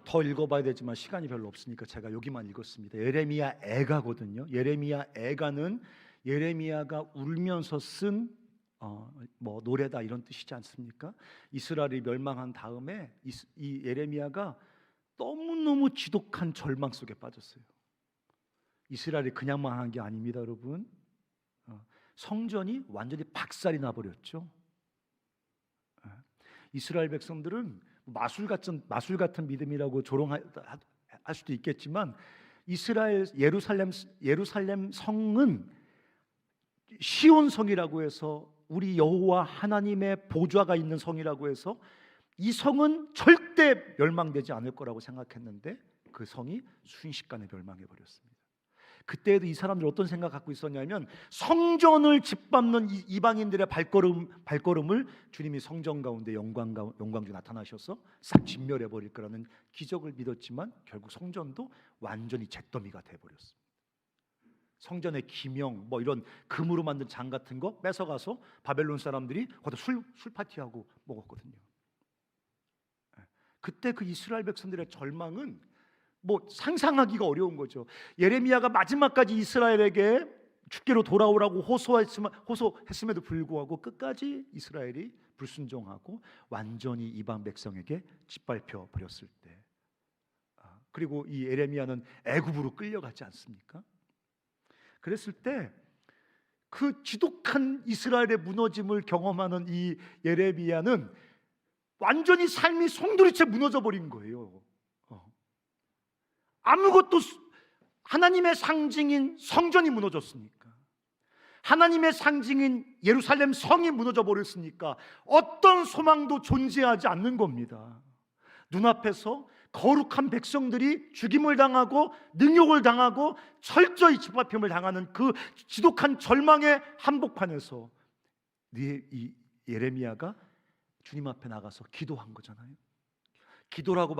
더 읽어봐야 되지만 시간이 별로 없으니까 제가 여기만 읽었습니다. 예레미야 애가거든요. 예레미야 애가는 예레미야가 울면서 쓴 노래다 이런 뜻이지 않습니까? 이스라엘이 멸망한 다음에 이 예레미야가 너무너무 지독한 절망 속에 빠졌어요. 이스라엘이 그냥 망한 게 아닙니다, 여러분. 성전이 완전히 박살이 나버렸죠. 이스라엘 백성들은 마술 같은 믿음이라고 조롱할 수도 있겠지만, 이스라엘 예루살렘 성은 시온 성이라고 해서 우리 여호와 하나님의 보좌가 있는 성이라고 해서 이 성은 절대 멸망되지 않을 거라고 생각했는데 그 성이 순식간에 멸망해 버렸습니다. 그때에도 이 사람들 어떤 생각 갖고 있었냐면, 성전을 짓밟는 이방인들의 발걸음을 주님이 성전 가운데 영광 중 나타나셔서 싹 진멸해 버릴 거라는 기적을 믿었지만, 결국 성전도 완전히 잿더미가 돼 버렸습니다. 성전의 기명 이런 금으로 만든 장 같은 거 뺏어가서 바벨론 사람들이 거기다 술 파티하고 먹었거든요. 그때 그 이스라엘 백성들의 절망은 상상하기가 어려운 거죠. 예레미야가 마지막까지 이스라엘에게 주께로 돌아오라고 호소했음에도 불구하고 끝까지 이스라엘이 불순종하고 완전히 이방 백성에게 짓밟혀 버렸을 때, 그리고 이 예레미야는 애굽으로 끌려가지 않습니까? 그랬을 때 그 지독한 이스라엘의 무너짐을 경험하는 이 예레미야는 완전히 삶이 송두리째 무너져 버린 거예요. 아무것도, 하나님의 상징인 성전이 무너졌으니까, 하나님의 상징인 예루살렘 성이 무너져 버렸으니까 어떤 소망도 존재하지 않는 겁니다. 눈앞에서 거룩한 백성들이 죽임을 당하고 능욕을 당하고 철저히 짓밟힘을 당하는 그 지독한 절망의 한복판에서 이 예레미야가 주님 앞에 나가서 기도한 거잖아요. 기도라고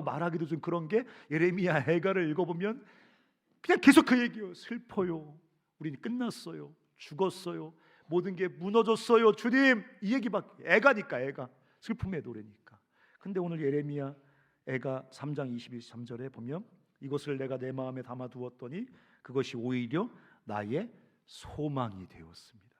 말하기도 좀 그런 게, 예레미야 애가를 읽어보면 그냥 계속 그 얘기예요. 슬퍼요. 우리는 끝났어요. 죽었어요. 모든 게 무너졌어요. 주님, 이 얘기밖에. 애가니까, 애가 슬픔의 노래니까. 근데 오늘 예레미야 애가 3장 23절에 보면, 이것을 내가 내 마음에 담아두었더니 그것이 오히려 나의 소망이 되었습니다.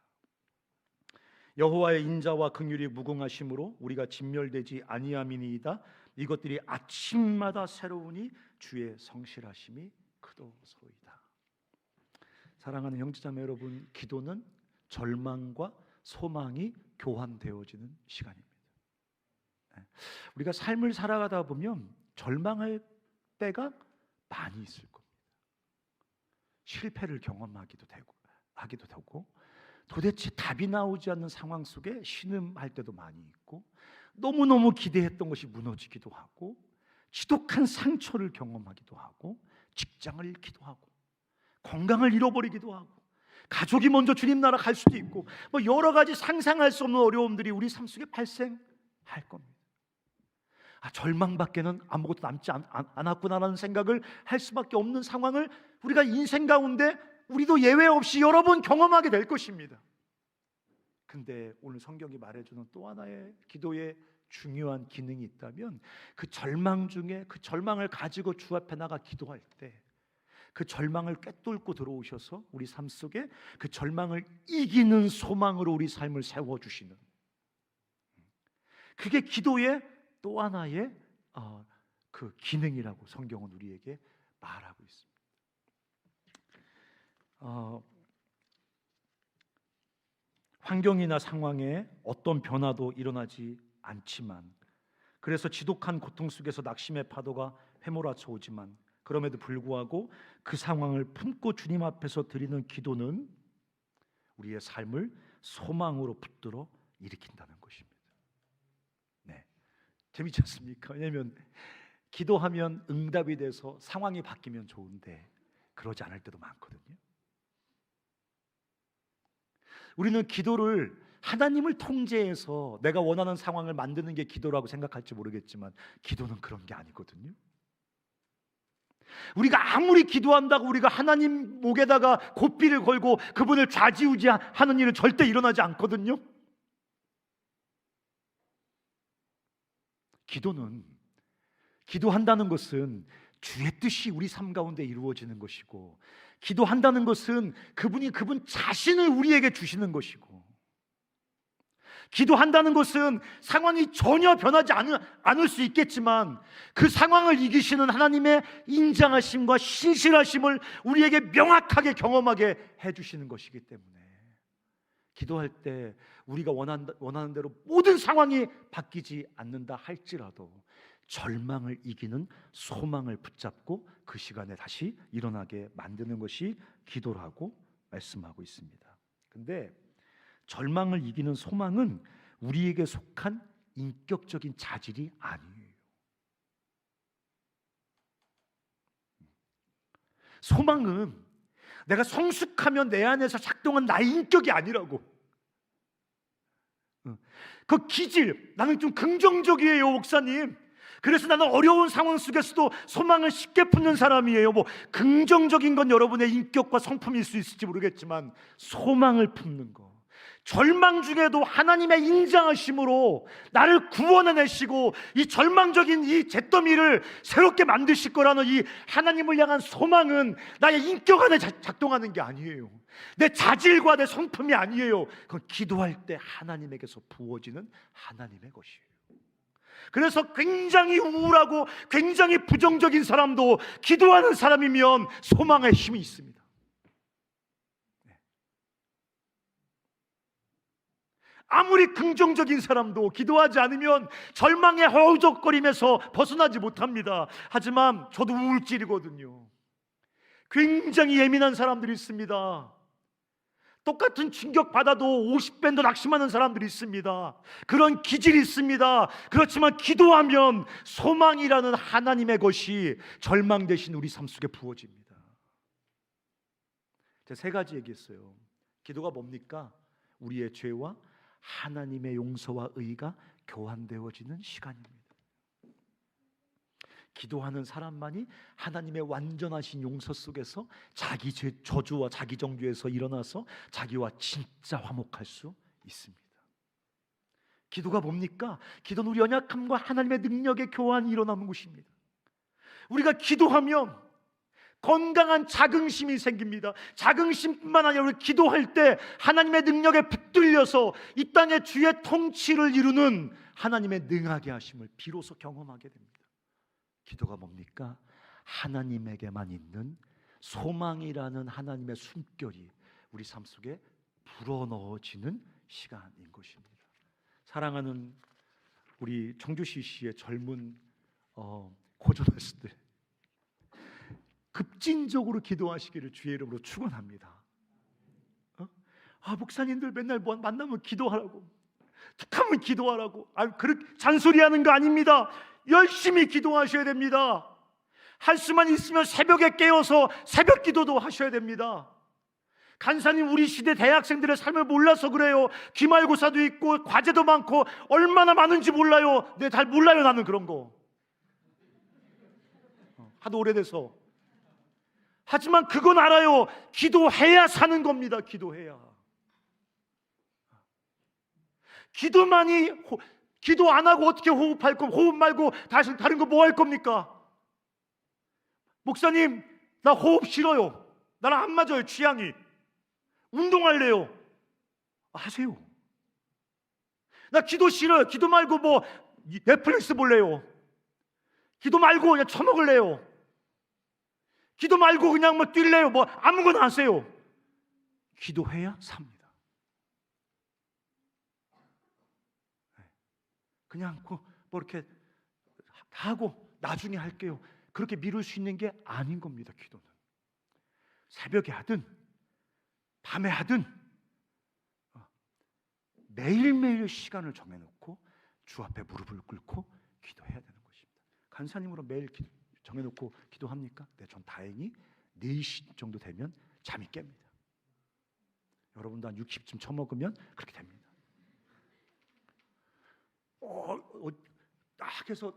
여호와의 인자와 긍휼이 무궁하심으로 우리가 진멸되지 아니함이니이다. 이것들이 아침마다 새로우니 주의 성실하심이 크도소이다. 사랑하는 형제자매 여러분, 기도는 절망과 소망이 교환되어지는 시간입니다. 우리가 삶을 살아가다 보면 절망할 때가 많이 있을 겁니다. 실패를 경험하기도 되고 도대체 답이 나오지 않는 상황 속에 신음할 때도 많이 있고, 너무너무 기대했던 것이 무너지기도 하고, 지독한 상처를 경험하기도 하고, 직장을 잃기도 하고, 건강을 잃어버리기도 하고, 가족이 먼저 주님 나라 갈 수도 있고, 여러 가지 상상할 수 없는 어려움들이 우리 삶 속에 발생할 겁니다. 절망밖에는 아무것도 남지 않았구나라는 생각을 할 수밖에 없는 상황을 우리가 인생 가운데 우리도 예외 없이 여러 번 경험하게 될 것입니다. 근데 오늘 성경이 말해주는 또 하나의 기도의 중요한 기능이 있다면, 그 절망 중에 그 절망을 가지고 주 앞에 나가 기도할 때 그 절망을 꿰뚫고 들어오셔서 우리 삶 속에 그 절망을 이기는 소망으로 우리 삶을 세워주시는, 그게 기도의 또 하나의 그 기능이라고 성경은 우리에게 말하고 있습니다. 환경이나 상황에 어떤 변화도 일어나지 않지만, 그래서 지독한 고통 속에서 낙심의 파도가 휘몰아쳐 오지만, 그럼에도 불구하고 그 상황을 품고 주님 앞에서 드리는 기도는 우리의 삶을 소망으로 붙들어 일으킨다는 것입니다. 네, 재미지 않습니까? 왜냐하면 기도하면 응답이 돼서 상황이 바뀌면 좋은데 그러지 않을 때도 많거든요. 우리는 기도를 하나님을 통제해서 내가 원하는 상황을 만드는 게 기도라고 생각할지 모르겠지만, 기도는 그런 게 아니거든요. 우리가 아무리 기도한다고 우리가 하나님 목에다가 고삐를 걸고 그분을 좌지우지하는 일은 절대 일어나지 않거든요. 기도한다는 것은 주의 뜻이 우리 삶 가운데 이루어지는 것이고, 기도한다는 것은 그분 자신을 우리에게 주시는 것이고, 기도한다는 것은 상황이 전혀 변하지 않을 수 있겠지만 그 상황을 이기시는 하나님의 인자하심과 신실하심을 우리에게 명확하게 경험하게 해주시는 것이기 때문에, 기도할 때 우리가 원하는 대로 모든 상황이 바뀌지 않는다 할지라도 절망을 이기는 소망을 붙잡고 그 시간에 다시 일어나게 만드는 것이 기도라고 말씀하고 있습니다. 근데 절망을 이기는 소망은 우리에게 속한 인격적인 자질이 아니에요. 소망은 내가 성숙하면 내 안에서 작동한 나의 인격이 아니라고. 그 기질, 나는 좀 긍정적이에요, 목사님. 그래서 나는 어려운 상황 속에서도 소망을 쉽게 품는 사람이에요. 긍정적인 건 여러분의 인격과 성품일 수 있을지 모르겠지만, 소망을 품는 거, 절망 중에도 하나님의 인자하심으로 나를 구원해내시고 이 절망적인 이 잿더미를 새롭게 만드실 거라는 이 하나님을 향한 소망은 나의 인격 안에 작동하는 게 아니에요. 내 자질과 내 성품이 아니에요. 그건 기도할 때 하나님에게서 부어지는 하나님의 것이에요. 그래서 굉장히 우울하고 굉장히 부정적인 사람도 기도하는 사람이면 소망의 힘이 있습니다. 아무리 긍정적인 사람도 기도하지 않으면 절망에 허우적거리면서 벗어나지 못합니다. 하지만 저도 우울질이거든요. 굉장히 예민한 사람들이 있습니다. 똑같은 충격받아도 50배도 낙심하는 사람들이 있습니다. 그런 기질이 있습니다. 그렇지만 기도하면 소망이라는 하나님의 것이 절망 대신 우리 삶 속에 부어집니다. 제가 세 가지 얘기했어요. 기도가 뭡니까? 우리의 죄와 하나님의 용서와 의가 교환되어지는 시간입니다. 기도하는 사람만이 하나님의 완전하신 용서 속에서 자기 저주와 자기 정죄에서 일어나서 자기와 진짜 화목할 수 있습니다. 기도가 뭡니까? 기도는 우리 연약함과 하나님의 능력의 교환이 일어나는 것입니다. 우리가 기도하면 건강한 자긍심이 생깁니다. 자긍심뿐만 아니라 우리 기도할 때 하나님의 능력에 붙들려서 이 땅의 주의 통치를 이루는 하나님의 능하게 하심을 비로소 경험하게 됩니다. 기도가 뭡니까? 하나님에게만 있는 소망이라는 하나님의 숨결이 우리 삶 속에 불어넣어지는 시간인 것입니다. 사랑하는 우리 청주시 씨의 젊은 고졸학생들, 급진적으로 기도하시기를 주의 이름으로 축원합니다. 목사님들 맨날 만나면 기도하라고, 툭하면 기도하라고, 그렇게 잔소리하는 거 아닙니다. 열심히 기도하셔야 됩니다. 할 수만 있으면 새벽에 깨어서 새벽 기도도 하셔야 됩니다. 간사님, 우리 시대 대학생들의 삶을 몰라서 그래요. 기말고사도 있고 과제도 많고 얼마나 많은지 몰라요. 잘 몰라요. 나는 그런 거 하도 오래돼서. 하지만 그건 알아요. 기도해야 사는 겁니다. 기도해야. 기도 안 하고 어떻게 호흡할 겁니까? 호흡 말고 다른 거 뭐 할 겁니까? 목사님, 나 호흡 싫어요. 나랑 안 맞아요, 취향이. 운동할래요. 하세요. 나 기도 싫어요. 기도 말고 넷플릭스 볼래요. 기도 말고 그냥 처먹을래요. 기도 말고 그냥 뭐 뛸래요? 뭐 아무거나 하세요. 기도해야 삽니다. 그냥 뭐 이렇게 하고 나중에 할게요. 그렇게 미룰 수 있는 게 아닌 겁니다. 기도는 새벽에 하든 밤에 하든 매일매일 시간을 정해놓고 주 앞에 무릎을 꿇고 기도해야 되는 것입니다. 간사님으로 매일 정해놓고 기도합니까? 네, 전 다행히 4시 정도 되면 잠이 깹니다. 여러분도 한 60쯤 처먹으면 그렇게 됩니다. 딱 해서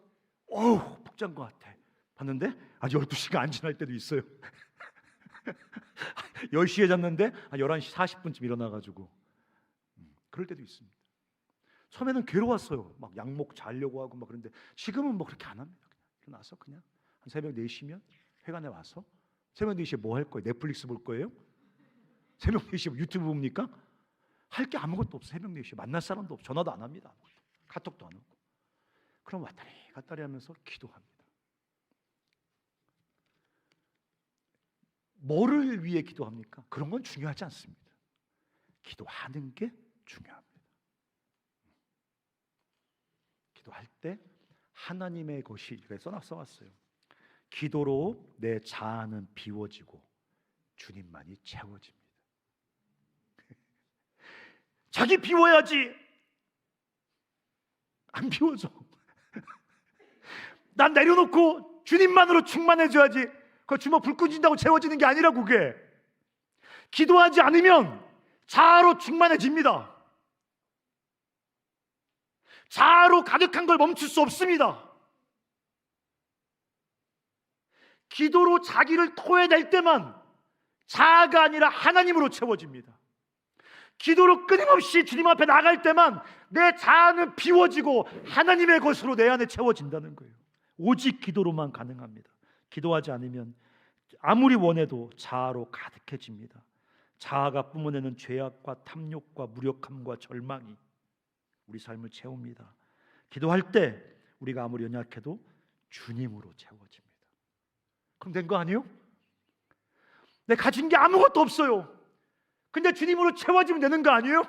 푹 잔 것 같아. 봤는데 아직 12시가 안 지날 때도 있어요. 10시에 잤는데 11시 40분쯤 일어나가지고 그럴 때도 있습니다. 처음에는 괴로웠어요. 막 양목 자려고 하고 막 그런데 지금은 뭐 그렇게 안 합니다. 그냥 일어나서 그냥 한 새벽 4시면 회관에 와서 새벽 4시에 뭐 할 거예요? 넷플릭스 볼 거예요? 새벽 4시에 유튜브 봅니까? 할 게 아무것도 없어. 새벽 4시에 만날 사람도 없어. 전화도 안 합니다. 카톡도 안 오고. 그럼 왔다리 갔다리 하면서 기도합니다. 뭐를 위해 기도합니까? 그런 건 중요하지 않습니다. 기도하는 게 중요합니다. 기도할 때 하나님의 것이 이렇게 써놨어요. 기도로 내 자아는 비워지고 주님만이 채워집니다. 자기 비워야지. 안 비워져. 난 내려놓고 주님만으로 충만해져야지. 그 주먹 불 꺼진다고 채워지는 게 아니라 그게. 기도하지 않으면 자아로 충만해집니다. 자아로 가득한 걸 멈출 수 없습니다. 기도로 자기를 토해낼 때만 자아가 아니라 하나님으로 채워집니다. 기도로 끊임없이 주님 앞에 나갈 때만 내 자아는 비워지고 하나님의 것으로 내 안에 채워진다는 거예요. 오직 기도로만 가능합니다. 기도하지 않으면 아무리 원해도 자아로 가득해집니다. 자아가 뿜어내는 죄악과 탐욕과 무력함과 절망이 우리 삶을 채웁니다. 기도할 때 우리가 아무리 연약해도 주님으로 채워집니다. 그럼 된 거 아니에요? 내가 가진 게 아무것도 없어요. 근데 주님으로 채워지면 되는 거 아니에요?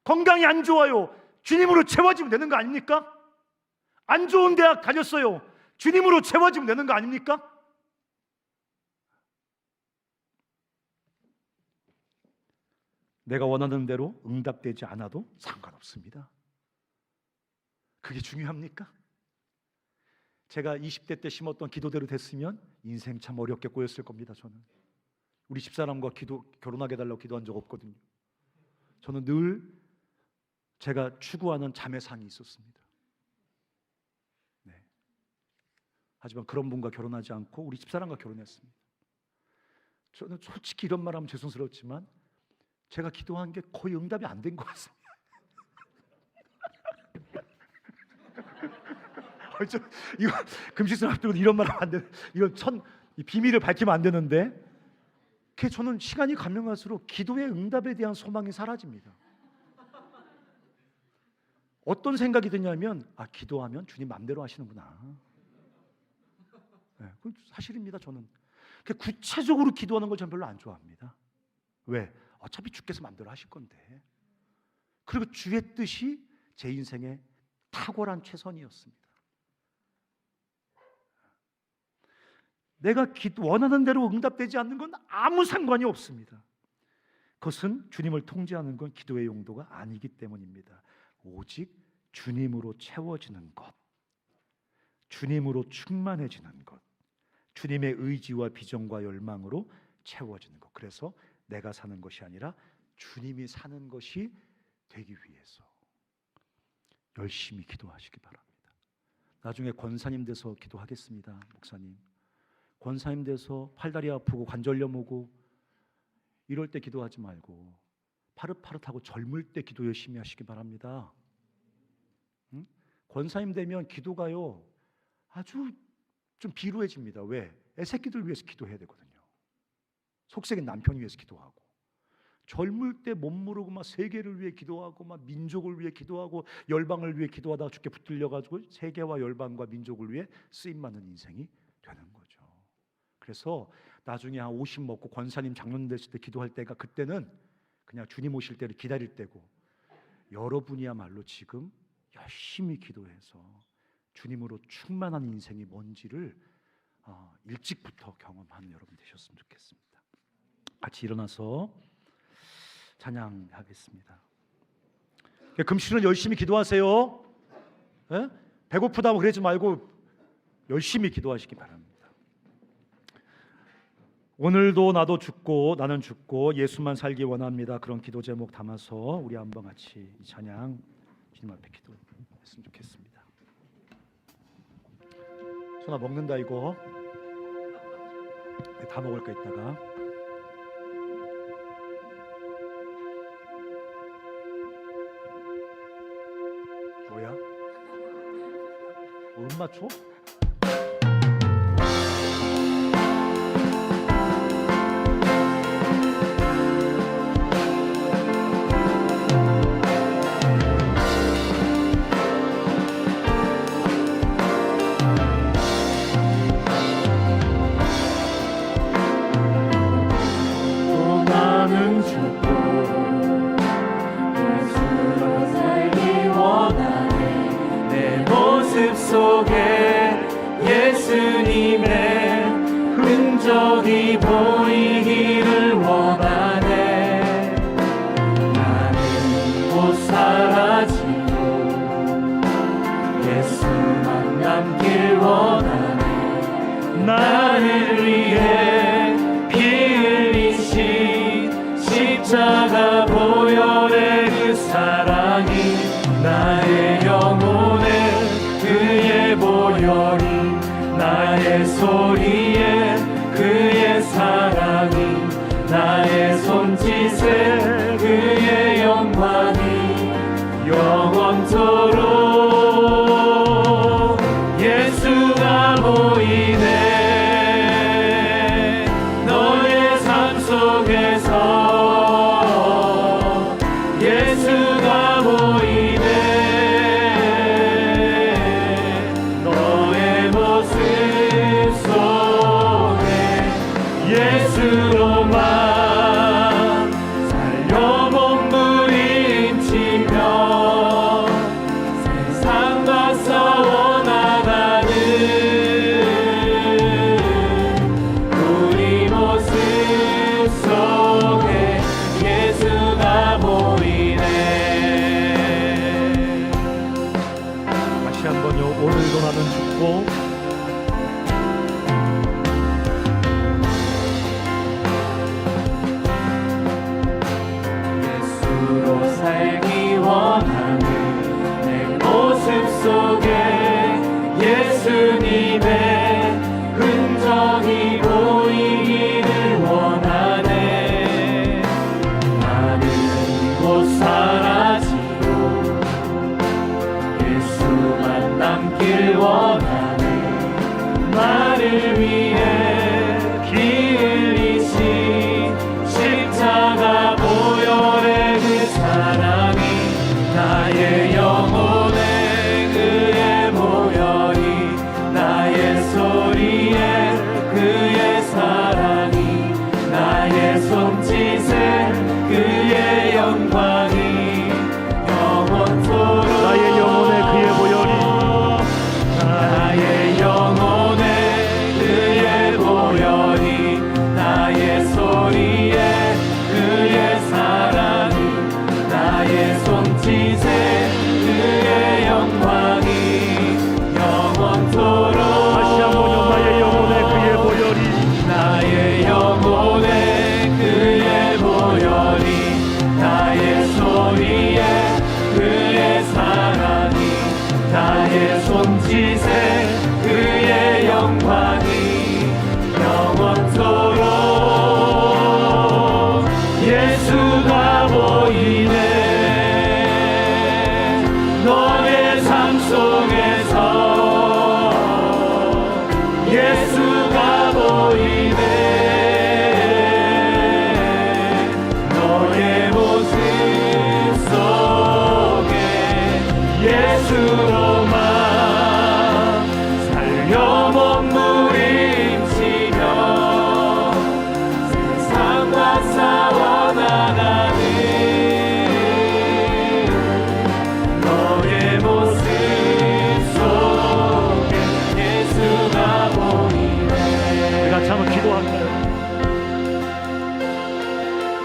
건강이 안 좋아요. 주님으로 채워지면 되는 거 아닙니까? 안 좋은 대학 다녔어요. 주님으로 채워지면 되는 거 아닙니까? 내가 원하는 대로 응답되지 않아도 상관없습니다. 그게 중요합니까? 제가 20대 때 심었던 기도대로 됐으면 인생 참 어렵게 꼬였을 겁니다. 저는 우리 집사람과 결혼하게 해달라고 기도한 적 없거든요. 저는 늘 제가 추구하는 자매상이 있었습니다. 네. 하지만 그런 분과 결혼하지 않고 우리 집사람과 결혼했습니다. 저는 솔직히 이런 말하면 죄송스럽지만 제가 기도한 게 거의 응답이 안 된 것 같습니다. 이거 금식선 앞두고 이런 말하면 안 돼. 이거 이 비밀을 밝히면 안 되는데. 저는 시간이 가면 갈수록 기도의 응답에 대한 소망이 사라집니다. 어떤 생각이 드냐면 기도하면 주님 마음대로 하시는구나. 네, 그건 사실입니다. 저는 구체적으로 기도하는 걸 저는 별로 안 좋아합니다. 왜? 어차피 주께서 마음대로 하실 건데. 그리고 주의 뜻이 제 인생의 탁월한 최선이었습니다. 내가 원하는 대로 응답되지 않는 건 아무 상관이 없습니다. 그것은 주님을 통제하는 건 기도의 용도가 아니기 때문입니다. 오직 주님으로 채워지는 것, 주님으로 충만해지는 것, 주님의 의지와 비전과 열망으로 채워지는 것. 그래서 내가 사는 것이 아니라 주님이 사는 것이 되기 위해서 열심히 기도하시기 바랍니다. 나중에 권사님 돼서 기도하겠습니다. 목사님 권사님 돼서 팔다리 아프고 관절염 오고 이럴 때 기도하지 말고 파릇파릇하고 젊을 때 기도 열심히 하시기 바랍니다. 응? 권사님 되면 기도가요 아주 좀 비루해집니다. 왜? 애새끼들 위해서 기도해야 되거든요. 속썩인 남편 위해서 기도하고 젊을 때 못 모르고 막 세계를 위해 기도하고 막 민족을 위해 기도하고 열방을 위해 기도하다가 죽게 붙들려 가지고 세계와 열방과 민족을 위해 쓰임 받는 인생이 되는 거죠. 그래서 나중에 한 50 먹고 권사님 장로님 됐을 때 기도할 때가, 그때는 그냥 주님 오실 때를 기다릴 때고, 여러분이야말로 지금 열심히 기도해서 주님으로 충만한 인생이 뭔지를 일찍부터 경험하는 여러분 되셨으면 좋겠습니다. 같이 일어나서 찬양하겠습니다. 금식은 열심히 기도하세요. 예? 배고프다고 그러지 말고 열심히 기도하시기 바랍니다. 오늘도 나도 죽고 나는 죽고 예수만 살기 원합니다. 그런 기도 제목 담아서 우리 한번 같이 이 찬양 주님 앞에 기도했으면 좋겠습니다. 소나 먹는다 이거. 다 먹을 거 있다가. 뭐야? 뭐 맞춰? 속에 예수님의 흔적이 보이기를 원하네. 나는 곧 사라지고 예수만 남길 원하네. 나를 위해 피 흘리신 십자가 보혈의 그 사랑이 나의 영혼에 그의 보혈이 나의 소리에 그의 사랑이 나의 손짓에 그의 영광이 영원토록 예수가 보이네. 너의 삶 속에서 예수가 보이네. 예수로만 살려 몸부림치며 세상과 싸워나가는 우리 모습 속에 예수가 보이네. 다시 한번요. 오늘도 나는 죽고 살기 원하는 내 모습 속에 예수님의 흔적이 보이기를 원하네. 나는 곧 사라지고 예수만 남길 원하네. 나를 위해 피 흘리신 십자가 보혈의 그 사랑이 나의 영혼에 그의 보혈이 나의 소리에 그의 사랑이 나의 손짓에 그의 영광이 영원토록 나의 영혼에 그의 보혈이 나의 영혼에 그의 보혈이 나의 소리에 그의 사랑이 나의 손짓에 그의 영광이 영원토록 다시 한번요. 나의 영혼에 그의 보혈이 나의 영혼에 그의 보혈이 나의 소리에 그의 사랑이 나의 손짓에 그의 영광이 영원토록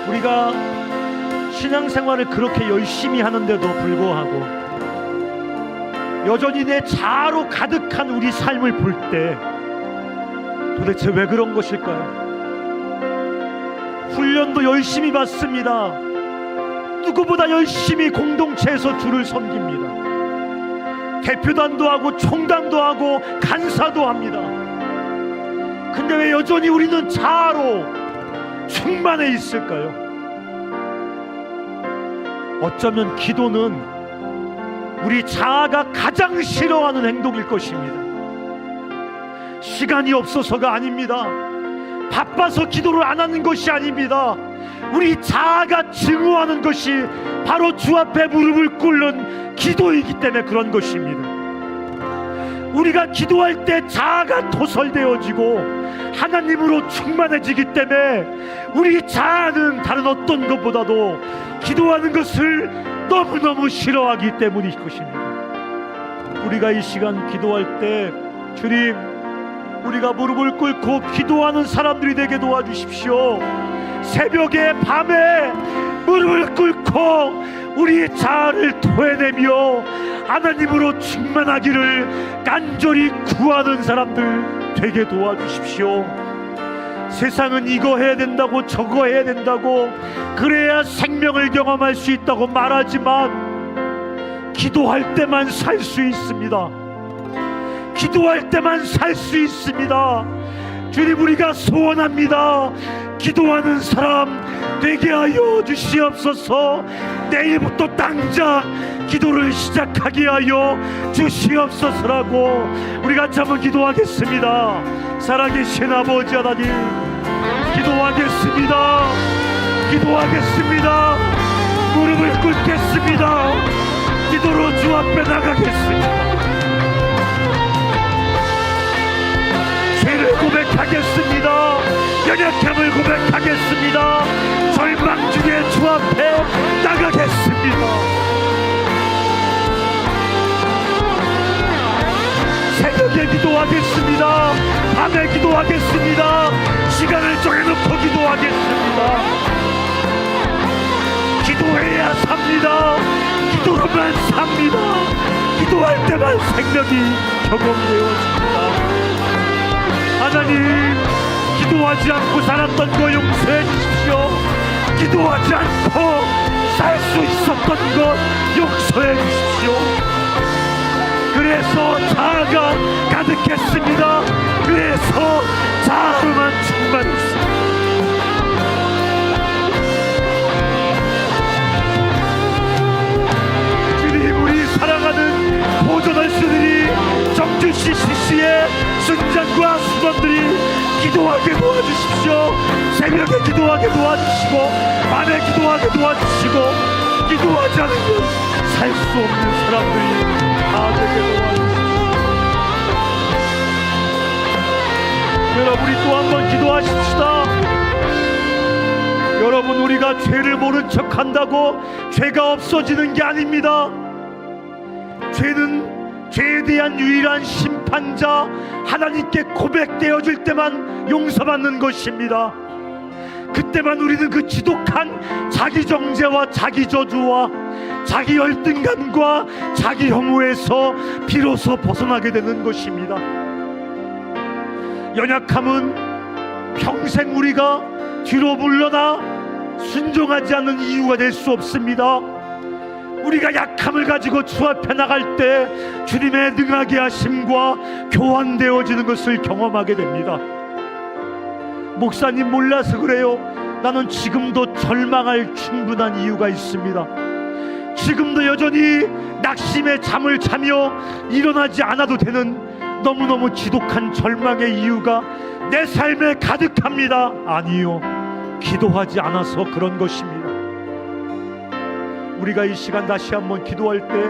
우리가 신앙생활을 그렇게 열심히 하는데도 불구하고 여전히 내 자아로 가득한 우리 삶을 볼 때 도대체 왜 그런 것일까요? 훈련도 열심히 받습니다. 누구보다 열심히 공동체에서 주를 섬깁니다. 대표단도 하고 총단도 하고 간사도 합니다. 근데 왜 여전히 우리는 자아로 충만해 있을까요? 어쩌면 기도는 우리 자아가 가장 싫어하는 행동일 것입니다. 시간이 없어서가 아닙니다. 바빠서 기도를 안 하는 것이 아닙니다. 우리 자아가 증오하는 것이 바로 주 앞에 무릎을 꿇는 기도이기 때문에 그런 것입니다. 우리가 기도할 때 자아가 토설되어지고 하나님으로 충만해지기 때문에 우리 자아는 다른 어떤 것보다도 기도하는 것을 너무너무 싫어하기 때문일 것입니다. 우리가 이 시간 기도할 때 주님, 우리가 무릎을 꿇고 기도하는 사람들이 되게 도와주십시오. 새벽에 밤에 무릎을 꿇고 우리 자아를 토해내며 하나님으로 충만하기를 간절히 구하는 사람들 되게 도와주십시오. 세상은 이거 해야 된다고 저거 해야 된다고 그래야 생명을 경험할 수 있다고 말하지만 기도할 때만 살 수 있습니다. 기도할 때만 살 수 있습니다. 주님, 우리가 소원합니다. 기도하는 사람 되게 하여 주시옵소서. 내일부터 당장 기도를 시작하게 하여 주시옵소서라고 우리 같이 한번 기도하겠습니다. 살아계신 아버지 하나님, 기도하겠습니다. 기도하겠습니다. 무릎을 꿇겠습니다. 기도로 주 앞에 나가겠습니다. 죄를 고백하겠습니다. 연약함을 고백하겠습니다. 절망 중에 주 앞에 나가겠습니다. 새벽에 기도하겠습니다. 밤에 기도하겠습니다. 시간을 정해놓고 기도하겠습니다. 기도해야 삽니다. 기도로만 삽니다. 기도할 때만 생명이 경험되어집니다. 하나님, 기도하지 않고 살았던 거 용서해 주십시오. 기도하지 않고 살 수 있었던 것 용서해 주십시오. 그래서 자아가 가득했습니다. 그래서 자아로만 충만했습니다. 주님, 우리 사랑하는 보존원수들이 정주시 CC의 순장과 수건들이 기도하게 도와주십시오. 새벽에 기도하게 도와주시고 밤에 기도하게 도와주시고 기도하지 않으면 살 수 없는 사람들이 다 되게 도와주십시오. 여러분, 우리 또 한 번 기도하십시다. 여러분, 우리가 죄를 모른 척 한다고 죄가 없어지는 게 아닙니다. 죄는 죄에 대한 유일한 심판자 하나님께 고백되어질 때만 용서받는 것입니다. 그때만 우리는 그 지독한 자기 정죄와 자기 저주와 자기 열등감과 자기 혐오에서 비로소 벗어나게 되는 것입니다. 연약함은 평생 우리가 뒤로 물러나 순종하지 않는 이유가 될 수 없습니다. 우리가 약함을 가지고 주 앞에 나갈 때 주님의 능하게 하심과 교환되어지는 것을 경험하게 됩니다. 목사님, 몰라서 그래요. 나는 지금도 절망할 충분한 이유가 있습니다. 지금도 여전히 낙심의 잠을 자며 일어나지 않아도 되는 너무너무 지독한 절망의 이유가 내 삶에 가득합니다. 아니요, 기도하지 않아서 그런 것입니다. 우리가 이 시간 다시 한번 기도할 때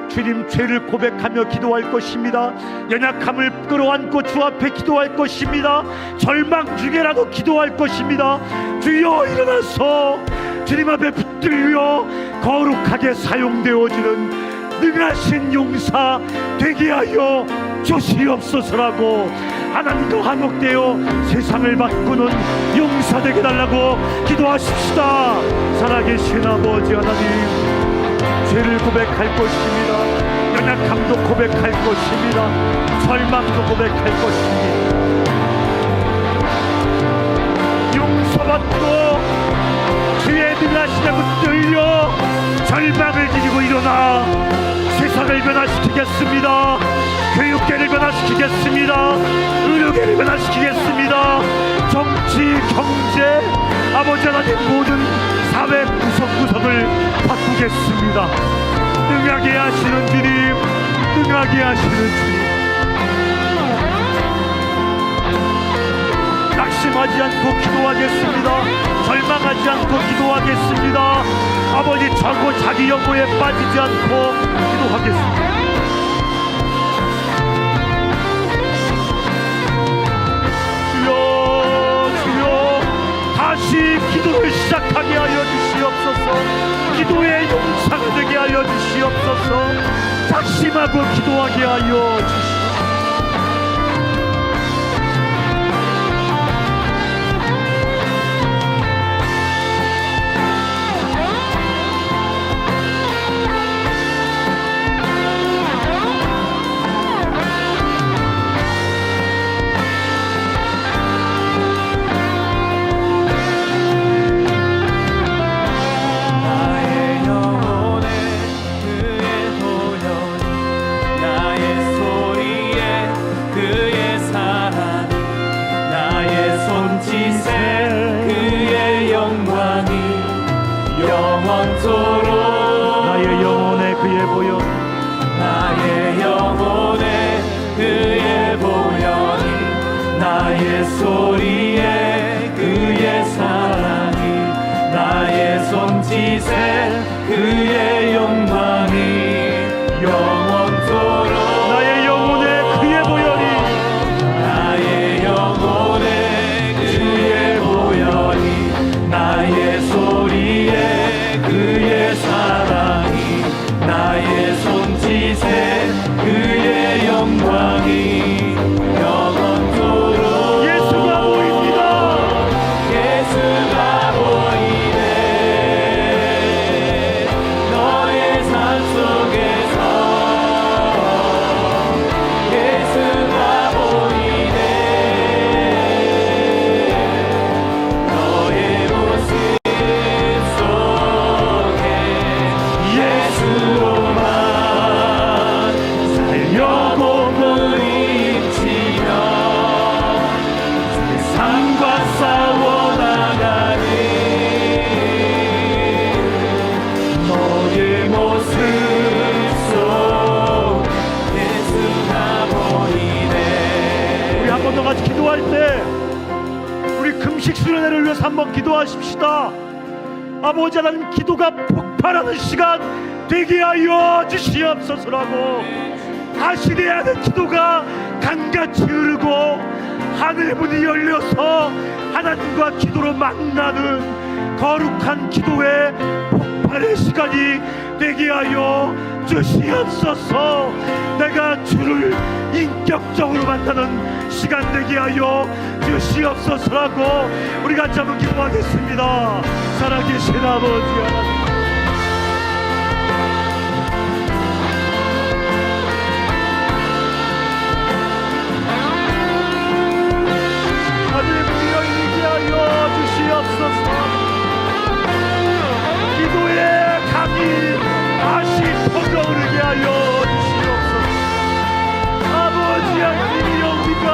주님, 죄를 고백하며 기도할 것입니다. 연약함을 끌어안고 주 앞에 기도할 것입니다. 절망 중에라도 기도할 것입니다. 주여, 일어나서 주님 앞에 붙들려 거룩하게 사용되어지는 능하신 용사 되게 하여 주시옵소서라고 하나님과 한몫되어 세상을 바꾸는 용사 되게 달라고 기도하십시다. 살아계신 아버지 하나님, 죄를 고백할 것입니다. 연약함도 고백할 것입니다. 절망도 고백할 것입니다. 용서받고 주의 능하시다 붙들려 절망을 지니고 일어나 세상을 변화시키겠습니다. 교육계를 변화시키겠습니다. 의료계를 변화시키겠습니다. 정치, 경제, 아버지 하나님 모든 사회 구석구석을 바꾸겠습니다. 능하게 하시는 주님, 능하게 하시는 주님, 낙심하지 않고 기도하겠습니다. 절망하지 않고 기도하겠습니다. 아버지, 자기 영혼에 빠지지 않고 기도하겠습니다. 다시 기도를 시작하게 하여 주시옵소서. 기도의 용사가 되게 하여 주시옵소서. 작심하고 기도하게 하여 주시옵소서. 나의 영혼에 그의 보혈, 나의 영혼에 그의 보혈이, 나의 소리에 그의 사랑이, 나의 손짓에 그의 영광이 영원토록. 나의 영혼에 그의 보혈이, 나의 영혼에 그의 보혈이, 나의 소리에 그의 사랑이, 나의 손짓에 그의 영광이 영원토록. 예수가 보입니다. 예수가 보이네. 너의 삶 속에서 예수가 보이네. 너의 모습 예수로만 살려고 부딪히며 세상과 싸워나가는 너의 모습 속 예수가 보이네. 우리 한 번 더 같이 기도할 때 우리 금식 수련회를 위해서 한번 기도하십시다. 아버지 하나님, 기도가 폭발하는 시간 되게 하여 주시옵소서라고. 다시 내 안에 기도가 강같이 흐르고 하늘문이 열려서 하나님과 기도로 만나는 거룩한 기도의 폭발의 시간이 되게 하여 주시옵소서. 내가 주를 인격적으로 만나는 시간 되게 하여 주시옵소서라고 우리 같이 한번 기도하겠습니다. 살아계신 아버지 하나님, 하늘문이 열리게 하여 주시옵소서. 기도의 강이 다시 터져오르게 하여 주시옵소서. 아버지 하나님이 우리가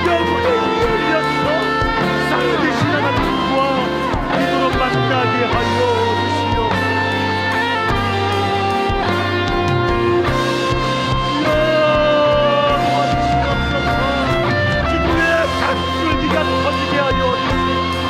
영혼의 문이 열려서 살아계신 하나님과 기도로 만나게 하여 주시옵소서. 도와주시옵소서. 기도의 강줄기가 터지게 하여 주시옵소서.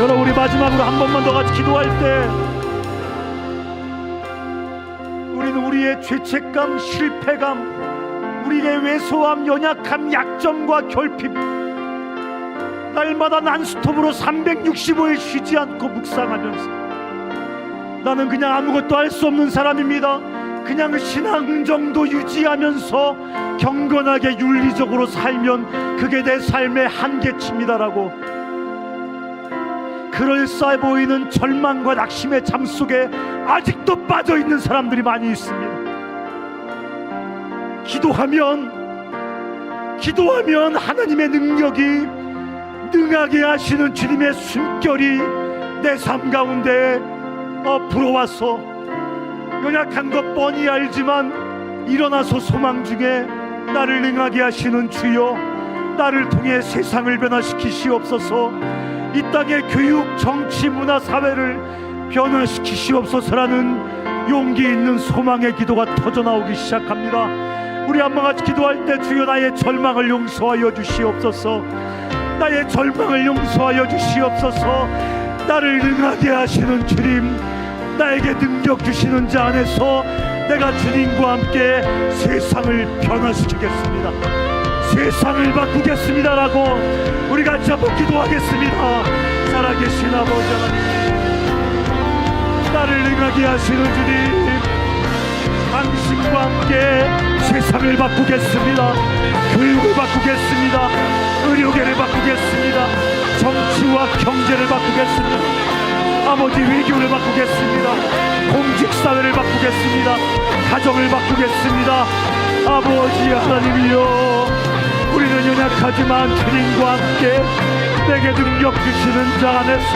여러분, 우리 마지막으로 한 번만 더 같이 기도할 때 우리는 우리의 죄책감, 실패감, 우리의 왜소함, 연약함, 약점과 결핍, 날마다 난스톱으로 365일 쉬지 않고 묵상하면서 나는 그냥 아무것도 할 수 없는 사람입니다, 그냥 신앙 정도 유지하면서 경건하게 윤리적으로 살면 그게 내 삶의 한계치입니다라고 그럴싸해 보이는 절망과 낙심의 잠 속에 아직도 빠져있는 사람들이 많이 있습니다. 기도하면 하나님의 능력이, 능하게 하시는 주님의 숨결이 내 삶 가운데 불어와서 연약한 것 뻔히 알지만 일어나서 소망 중에 나를 능하게 하시는 주여, 나를 통해 세상을 변화시키시옵소서, 이 땅의 교육, 정치, 문화, 사회를 변화시키시옵소서라는 용기 있는 소망의 기도가 터져나오기 시작합니다. 우리 한번 같이 기도할 때 주여, 나의 절망을 용서하여 주시옵소서, 나의 절망을 용서하여 주시옵소서, 나를 능하게 하시는 주님, 나에게 능력 주시는 자 안에서 내가 주님과 함께 세상을 변화시키겠습니다, 세상을 바꾸겠습니다라고 우리 같이 한번 기도하겠습니다. 살아계신 아버지 하나님, 나를 능하게 하시는 주님, 당신과 함께 세상을 바꾸겠습니다, 교육을 바꾸겠습니다, 의료계를 바꾸겠습니다, 정치와 경제를 바꾸겠습니다, 아버지 외교를 바꾸겠습니다, 공직사회를 바꾸겠습니다, 가정을 바꾸겠습니다. 아버지 하나님이여, 우리는 연약하지만 주님과 함께 내게 능력 주시는 자 안에서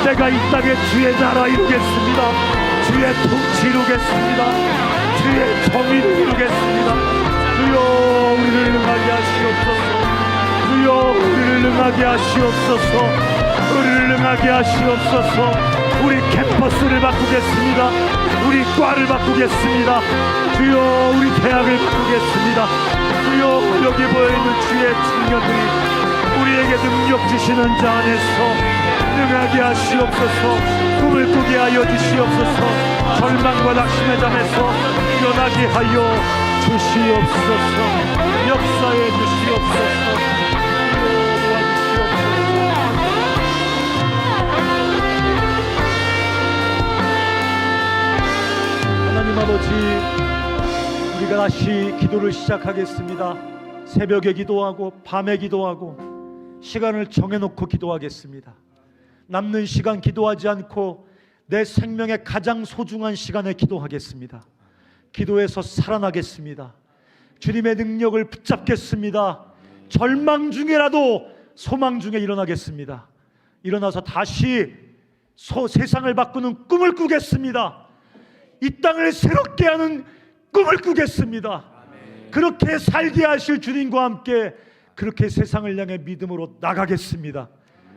내가 이 땅에 주의 나라 이루겠습니다, 주의 통치 이루겠습니다, 주의 정의를 이루겠습니다. 주여, 우리를 능하게 하시옵소서, 주여, 우리를 능하게 하시옵소서, 우리를 능하게 하시옵소서. 우리 캠퍼스를 바꾸겠습니다, 우리 과를 바꾸겠습니다, 주여, 우리 대학을 바꾸겠습니다. 주여, 여기 보여있는 주의 청년들이 우리에게 능력 주시는 자 안에서 능하게 하시옵소서, 꿈을 꾸게 하여 주시옵소서, 절망과 낙심의 잠에서 일어나게 하여 주시옵소서, 역사해 주시옵소서. 하나님 아버지, 우리가 다시 기도를 시작하겠습니다. 새벽에 기도하고 밤에 기도하고 시간을 정해놓고 기도하겠습니다. 남는 시간 기도하지 않고 내 생명의 가장 소중한 시간에 기도하겠습니다. 기도해서 살아나겠습니다. 주님의 능력을 붙잡겠습니다. 절망 중에라도 소망 중에 일어나겠습니다. 일어나서 다시 세상을 바꾸는 꿈을 꾸겠습니다. 이 땅을 새롭게 하는 꿈을 꾸겠습니다. 그렇게 살게 하실 주님과 함께 그렇게 세상을 향해 믿음으로 나가겠습니다.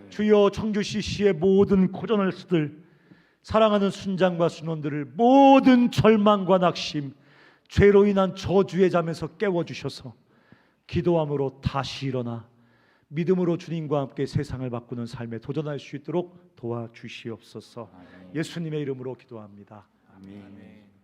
주여, 청주 CC의 모든 코저널스들, 사랑하는 순장과 순원들을 모든 절망과 낙심, 죄로 인한 저주의 잠에서 깨워주셔서 기도함으로 다시 일어나 믿음으로 주님과 함께 세상을 바꾸는 삶에 도전할 수 있도록 도와주시옵소서. 예수님의 이름으로 기도합니다. 아멘.